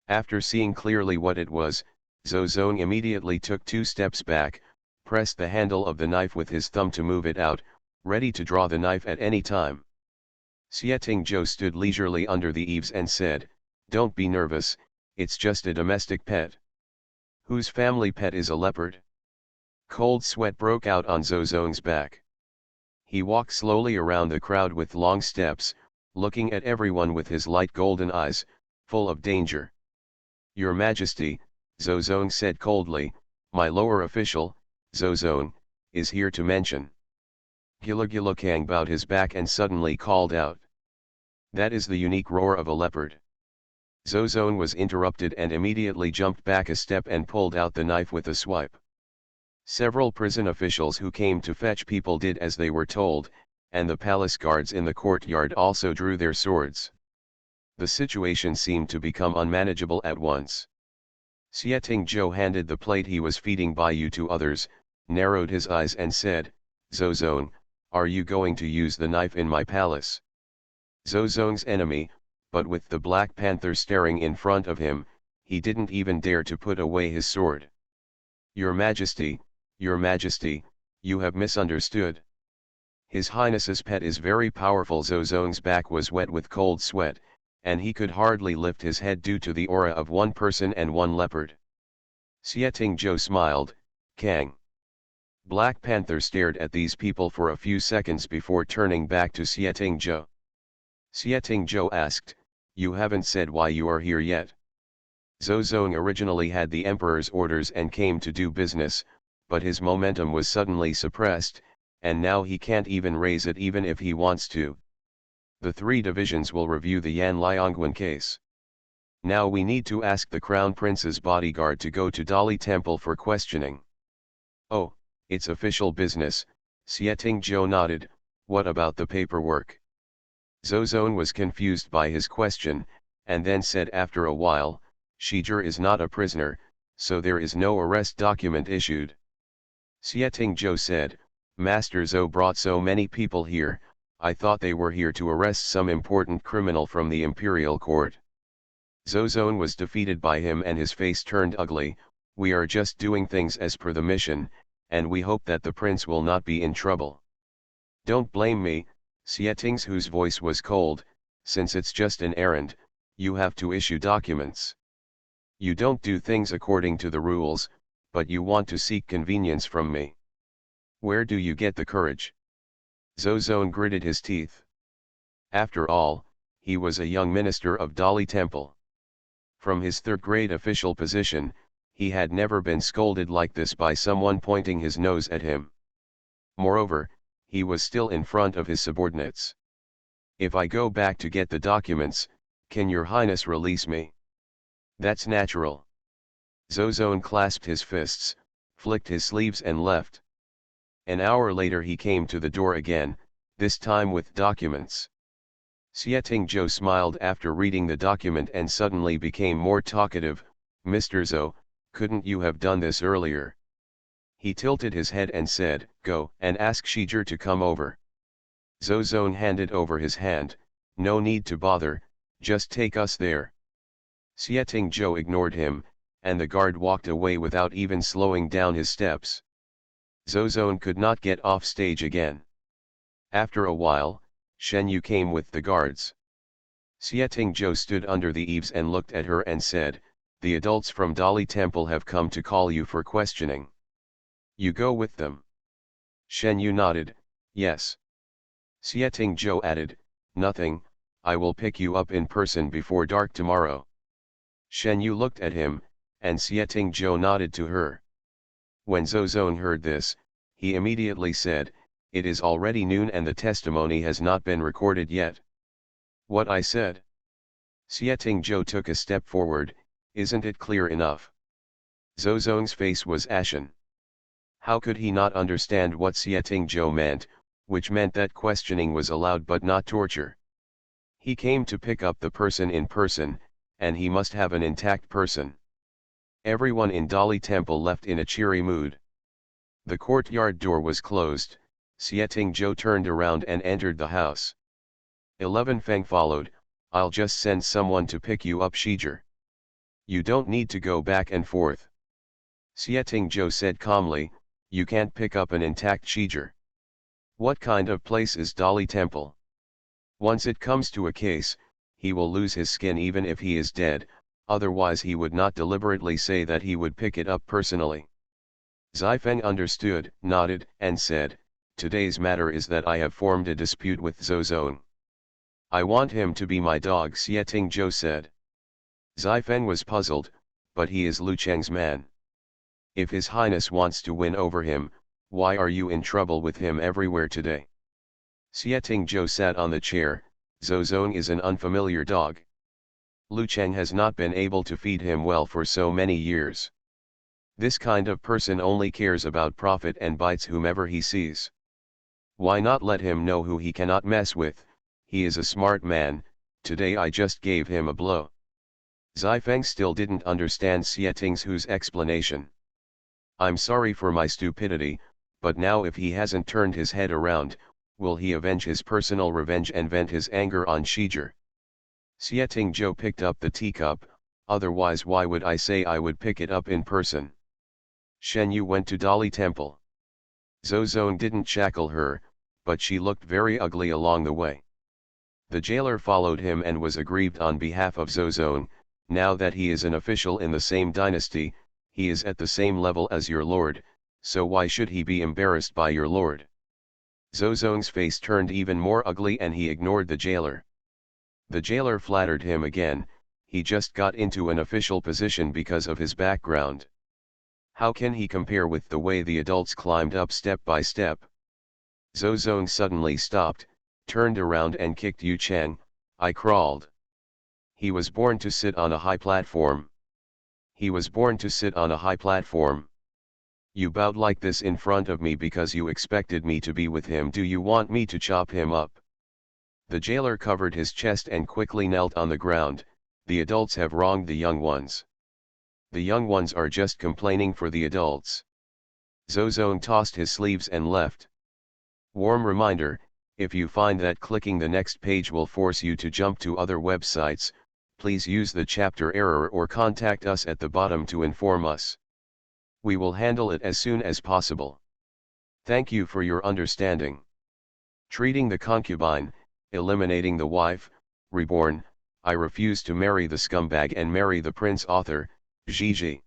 After seeing clearly what it was, Zozone immediately took 2 steps back, pressed the handle of the knife with his thumb to move it out, ready to draw the knife at any time. Xietingzhou stood leisurely under the eaves and said, "Don't be nervous, it's just a domestic pet." "Whose family pet is a leopard?" Cold sweat broke out on Zozone's back. He walked slowly around the crowd with long steps, looking at everyone with his light golden eyes, full of danger. "Your Majesty," Zozone said coldly, "my lower official, Zozone, is here to mention." Gilagilakang bowed his back and suddenly called out. "That is the unique roar of a leopard." Zozone was interrupted and immediately jumped back a step and pulled out the knife with a swipe. Several prison officials who came to fetch people did as they were told, and the palace guards in the courtyard also drew their swords. The situation seemed to become unmanageable at once. Xietingzhou handed the plate he was feeding Baiyu to others, narrowed his eyes and said, "Zozone, are you going to use the knife in my palace?" Zozone's enemy, but with the Black Panther staring in front of him, he didn't even dare to put away his sword. Your Majesty, you have misunderstood. His Highness's pet is very powerful." Zozone's back was wet with cold sweat, and he could hardly lift his head due to the aura of one person and one leopard. Xietingzhou smiled, "Kang." Black Panther stared at these people for a few seconds before turning back to Xietingzhou. Xietingzhou asked, "You haven't said why you are here yet." Zozone originally had the Emperor's orders and came to do business, but his momentum was suddenly suppressed, and now he can't even raise it even if he wants to. The 3 divisions will review the Yan Liangwen case. Now we need to ask the Crown Prince's bodyguard to go to Dali Temple for questioning. Oh, it's official business, Xieting Zhou nodded. What about the paperwork? Zozone was confused by his question, and then said after a while, Shijie is not a prisoner, so there is no arrest document issued. Xieting Zhou said, Master Zhou brought so many people here, I thought they were here to arrest some important criminal from the imperial court. Zozone was defeated by him and his face turned ugly. We are just doing things as per the mission, and we hope that the prince will not be in trouble. Don't blame me, Xieting's whose voice was cold, since it's just an errand, you have to issue documents. You don't do things according to the rules, but you want to seek convenience from me. Where do you get the courage? Zozone gritted his teeth. After all, he was a young minister of Dali Temple. From his 3rd-grade official position, he had never been scolded like this by someone pointing his nose at him. Moreover, he was still in front of his subordinates. If I go back to get the documents, can your highness release me? That's natural. Zozone clasped his fists, flicked his sleeves and left. An hour later he came to the door again, this time with documents. Xieting Zhou smiled after reading the document and suddenly became more talkative. Mr. Zhou, couldn't you have done this earlier? He tilted his head and said, Go and ask Shijie to come over. Zozone handed over his hand, No need to bother, just take us there. Xieting Zhou ignored him, and the guard walked away without even slowing down his steps. Zozone could not get off stage again. After a while, Shen Yu came with the guards. Xieting Zhou stood under the eaves and looked at her and said, The adults from Dali Temple have come to call you for questioning. You go with them. Shen Yu nodded, Yes. Xieting Zhou added, Nothing, I will pick you up in person before dark tomorrow. Shen Yu looked at him, and Xieting Zhou nodded to her. When Zozone heard this, he immediately said, It is already noon and the testimony has not been recorded yet. What I said? Xieting Zhou took a step forward, Isn't it clear enough? Zozone's face was ashen. How could he not understand what Xieting Zhou meant, which meant that questioning was allowed but not torture? He came to pick up the person in person, and he must have an intact person. Everyone in Dali Temple left in a cheery mood. The courtyard door was closed. Xieting Zhou turned around and entered the house. 11 Feng followed. I'll just send someone to pick you up, Shijie. You don't need to go back and forth. Xieting Zhou said calmly, You can't pick up an intact Shijie. What kind of place is Dali Temple? Once it comes to a case, he will lose his skin even if he is dead, otherwise he would not deliberately say that he would pick it up personally. Zifeng understood, nodded, and said, Today's matter is that I have formed a dispute with Zozone. I want him to be my dog, Xieting Zhou said. Zifeng was puzzled, but he is Lu Cheng's man. If His Highness wants to win over him, why are you in trouble with him everywhere today? Xieting Zhou sat on the chair. Zozone is an unfamiliar dog. Lu Cheng has not been able to feed him well for so many years. This kind of person only cares about profit and bites whomever he sees. Why not let him know who he cannot mess with? He is a smart man. Today I just gave him a blow. Zifeng still didn't understand Xieting Zhou's explanation. I'm sorry for my stupidity, but now if he hasn't turned his head around, will he avenge his personal revenge and vent his anger on Shijie? Xieting Zhou picked up the teacup, otherwise why would I say I would pick it up in person? Shen Yu went to Dali Temple. Zozone didn't shackle her, but she looked very ugly along the way. The jailer followed him and was aggrieved on behalf of Zozone. Now that he is an official in the same dynasty, he is at the same level as your lord, so why should he be embarrassed by your lord? Zozone's face turned even more ugly and he ignored the jailer. The jailer flattered him again. He just got into an official position because of his background. How can he compare with the way the adults climbed up step by step? Zozone suddenly stopped. turned around and kicked Yu Chang. I crawled. He was born to sit on a high platform. He was born to sit on a high platform. You bowed like this in front of me because you expected me to be with him. Do you want me to chop him up? The jailer covered his chest and quickly knelt on the ground. The adults have wronged the young ones. The young ones are just complaining for the adults. Zozone tossed his sleeves and left. Warm reminder, if you find that clicking the next page will force you to jump to other websites, please use the chapter error or contact us at the bottom to inform us. We will handle it as soon as possible. Thank you for your understanding. Treating the concubine, eliminating the wife, reborn, I refuse to marry the scumbag and marry the prince. Author, Gigi.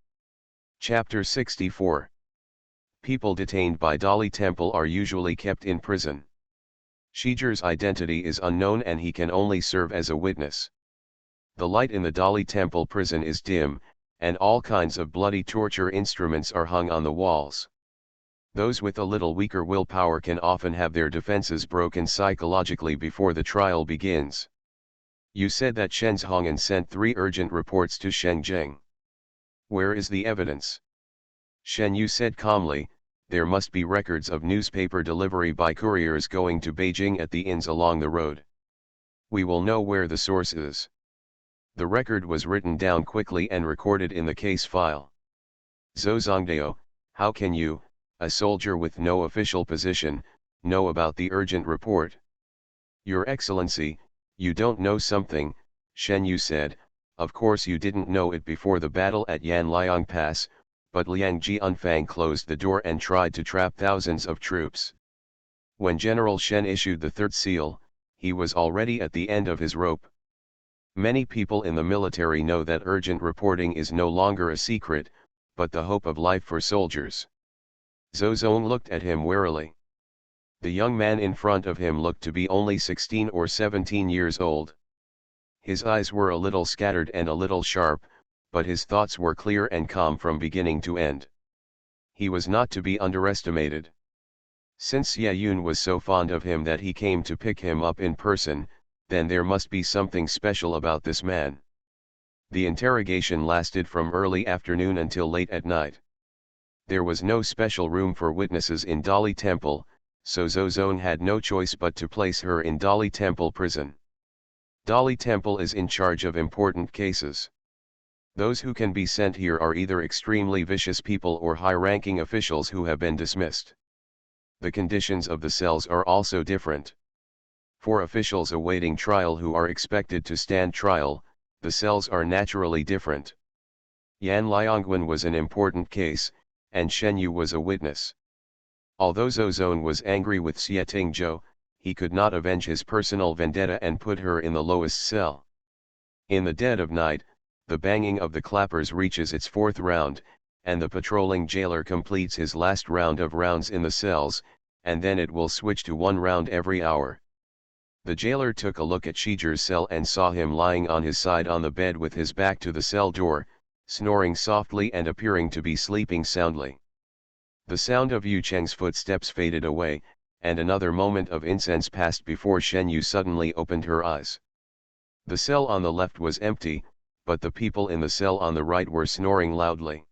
Chapter 64. People detained by Dali Temple are usually kept in prison. Shiger's identity is unknown and he can only serve as a witness. The light in the Dali Temple prison is dim, and all kinds of bloody torture instruments are hung on the walls. Those with a little weaker willpower can often have their defenses broken psychologically before the trial begins. You said that Shen Hongan sent 3 urgent reports to Shenzhen. Where is the evidence? Shen Yu said calmly, there must be records of newspaper delivery by couriers going to Beijing at the inns along the road. We will know where the source is. The record was written down quickly and recorded in the case file. Zozongdao, how can you, a soldier with no official position, know about the urgent report? Your Excellency, you don't know something, Shen Yu said. Of course you didn't know it before the battle at Yanliang Pass, but Liang Jianfang closed the door and tried to trap thousands of troops. When General Shen issued the third seal, he was already at the end of his rope. Many people in the military know that urgent reporting is no longer a secret, but the hope of life for soldiers. Zozong looked at him warily. The young man in front of him looked to be only 16 or 17 years old. His eyes were a little scattered and a little sharp, but his thoughts were clear and calm from beginning to end. He was not to be underestimated. Since Ye Yun was so fond of him that he came to pick him up in person, then there must be something special about this man. The interrogation lasted from early afternoon until late at night. There was no special room for witnesses in Dali Temple, so Zozone had no choice but to place her in Dali Temple prison. Dali Temple is in charge of important cases. Those who can be sent here are either extremely vicious people or high-ranking officials who have been dismissed. The conditions of the cells are also different. For officials awaiting trial who are expected to stand trial, the cells are naturally different. Yan Liangwen was an important case, and Shen Yu was a witness. Although Zozone was angry with Xie Tingzhou, he could not avenge his personal vendetta and put her in the lowest cell. In the dead of night, the banging of the clappers reaches its 4th round, and the patrolling jailer completes his last round of rounds in the cells, and then it will switch to 1 round every hour. The jailer took a look at Shiger's cell and saw him lying on his side on the bed with his back to the cell door, snoring softly and appearing to be sleeping soundly. The sound of Yu Cheng's footsteps faded away, and another moment of incense passed before Shen Yu suddenly opened her eyes. The cell on the left was empty, but the people in the cell on the right were snoring loudly.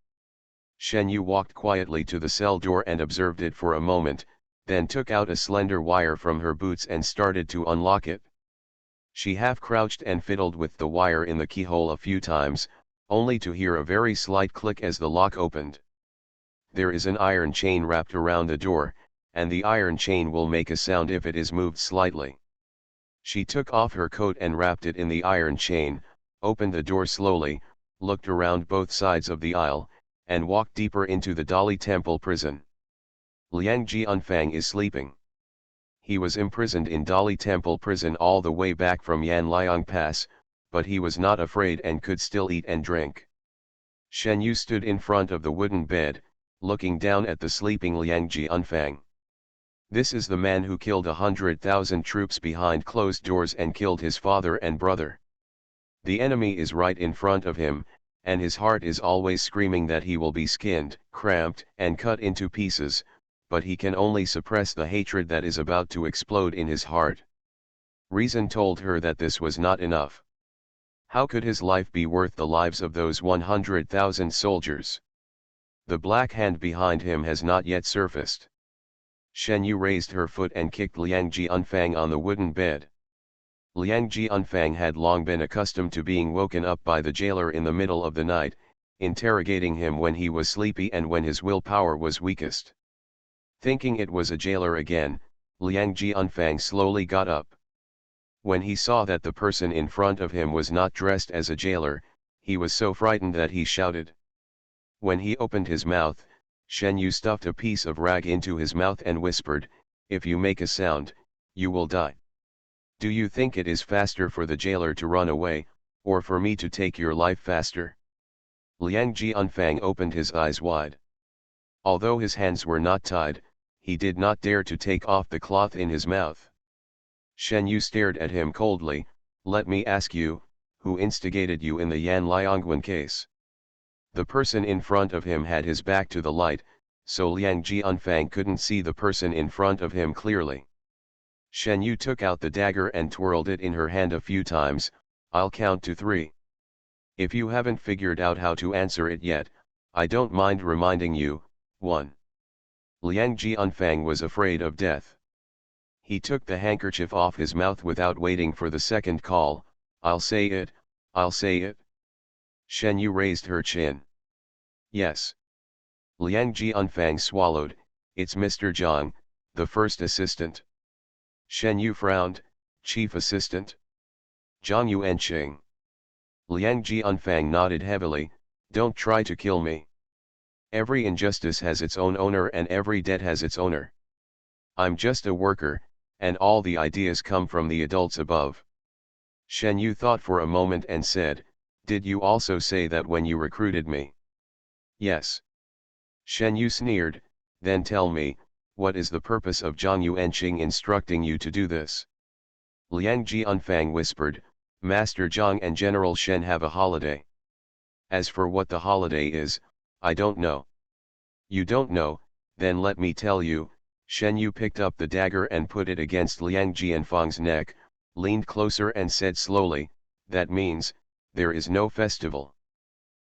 Shen Yu walked quietly to the cell door and observed it for a moment, then took out a slender wire from her boots and started to unlock it. She half crouched and fiddled with the wire in the keyhole a few times, only to hear a very slight click as the lock opened. There is an iron chain wrapped around the door, and the iron chain will make a sound if it is moved slightly. She took off her coat and wrapped it in the iron chain, opened the door slowly, looked around both sides of the aisle, and walked deeper into the Dali Temple prison. Liang Jianfang is sleeping. He was imprisoned in Dali Temple prison all the way back from Yanliang Pass, but he was not afraid and could still eat and drink. Shen Yu stood in front of the wooden bed, looking down at the sleeping Liang Jianfang. This is the man who killed 100,000 troops behind closed doors and killed his father and brother. The enemy is right in front of him, and his heart is always screaming that he will be skinned, cramped, and cut into pieces, but he can only suppress the hatred that is about to explode in his heart. Reason told her that this was not enough. How could his life be worth the lives of those 100,000 soldiers? The black hand behind him has not yet surfaced. Shen Yu raised her foot and kicked Liang Jianfang on the wooden bed. Liang Jianfang had long been accustomed to being woken up by the jailer in the middle of the night, interrogating him when he was sleepy and when his willpower was weakest. Thinking it was a jailer again, Liang Jianfang slowly got up. When he saw that the person in front of him was not dressed as a jailer, he was so frightened that he shouted. When he opened his mouth, Shen Yu stuffed a piece of rag into his mouth and whispered, "If you make a sound, you will die. Do you think it is faster for the jailer to run away, or for me to take your life faster?" Liang Jianfang opened his eyes wide. Although his hands were not tied, he did not dare to take off the cloth in his mouth. Shen Yu stared at him coldly. "Let me ask you, who instigated you in the Yan Liangwen case?" The person in front of him had his back to the light, so Liang Jianfang couldn't see the person in front of him clearly. Shen Yu took out the dagger and twirled it in her hand a few times. "I'll count to 3. If you haven't figured out how to answer it yet, I don't mind reminding you. 1. Liang Jianfang was afraid of death. He took the handkerchief off his mouth without waiting for the second call. "I'll say it, I'll say it." Shen Yu raised her chin. "Yes." Liang Jianfang swallowed. "It's Mr. Zhang, the first assistant." Shen Yu frowned. "Chief assistant? Zhang Yuanqing." Liang Jianfang nodded heavily. "Don't try to kill me. Every injustice has its own owner and every debt has its owner. I'm just a worker, and all the ideas come from the adults above." Shen Yu thought for a moment and said, "Did you also say that when you recruited me?" "Yes." Shen Yu sneered. "Then tell me, what is the purpose of Zhang Yuanqing instructing you to do this?" Liang Jianfang whispered, "Master Zhang and General Shen have a holiday. As for what the holiday is, I don't know." "You don't know, then let me tell you." Shen Yu picked up the dagger and put it against Liang Jianfang's neck, leaned closer and said slowly, "That means, there is no festival."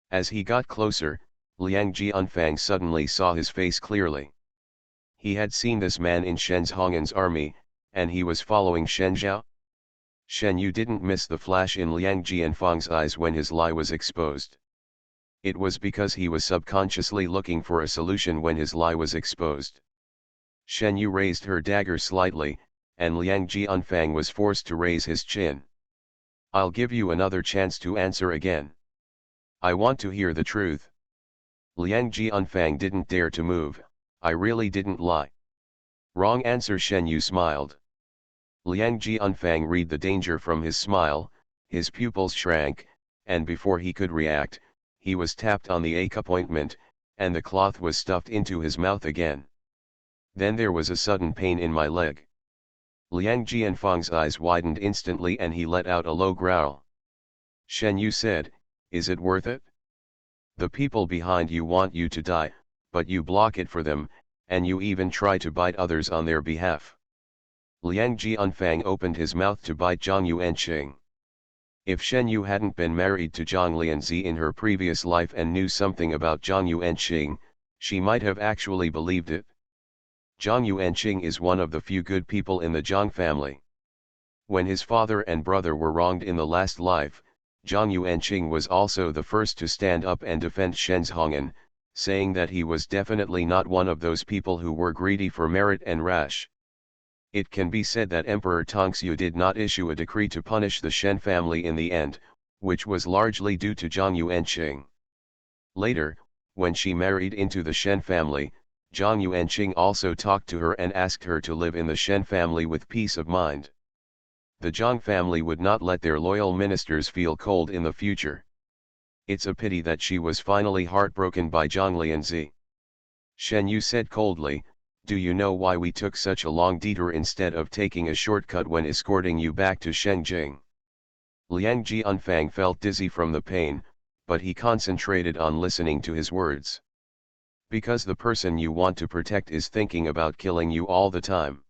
As he got closer, Liang Jianfang suddenly saw his face clearly. He had seen this man in Shen Zhong'an's army, and he was following Shen Zhao. Shen Yu didn't miss the flash in Liang Jianfang's eyes when his lie was exposed. It was because he was subconsciously looking for a solution when his lie was exposed. Shen Yu raised her dagger slightly, and Liang Jianfang was forced to raise his chin. "I'll give you another chance to answer again. I want to hear the truth." Liang Jianfang didn't dare to move. "I really didn't lie." "Wrong answer." Shen Yu smiled. Liang Jianfang read the danger from his smile, his pupils shrank, and before he could react, he was tapped on the acupointment, and the cloth was stuffed into his mouth again. Then there was a sudden pain in my leg. Liang Jianfang's eyes widened instantly and he let out a low growl. Shen Yu said, "Is it worth it? The people behind you want you to die, but you block it for them, and you even try to bite others on their behalf." Liang Jianfang opened his mouth to bite Zhang Yuanqing. If Shen Yu hadn't been married to Zhang Lianzi in her previous life and knew something about Zhang Yuanqing, she might have actually believed it. Zhang Yuanqing is one of the few good people in the Zhang family. When his father and brother were wronged in the last life, Zhang Yuanqing was also the first to stand up and defend Shen Zhong'an, saying that he was definitely not one of those people who were greedy for merit and rash. It can be said that Emperor Tongxue did not issue a decree to punish the Shen family in the end, which was largely due to Zhang Yuanqing. Later, when she married into the Shen family, Zhang Yuanqing also talked to her and asked her to live in the Shen family with peace of mind. The Zhang family would not let their loyal ministers feel cold in the future. It's a pity that she was finally heartbroken by Zhang Lianzi. Shen Yu said coldly, "Do you know why we took such a long detour instead of taking a shortcut when escorting you back to Shengjing?" Liang Jianfang felt dizzy from the pain, but he concentrated on listening to his words. "Because the person you want to protect is thinking about killing you all the time."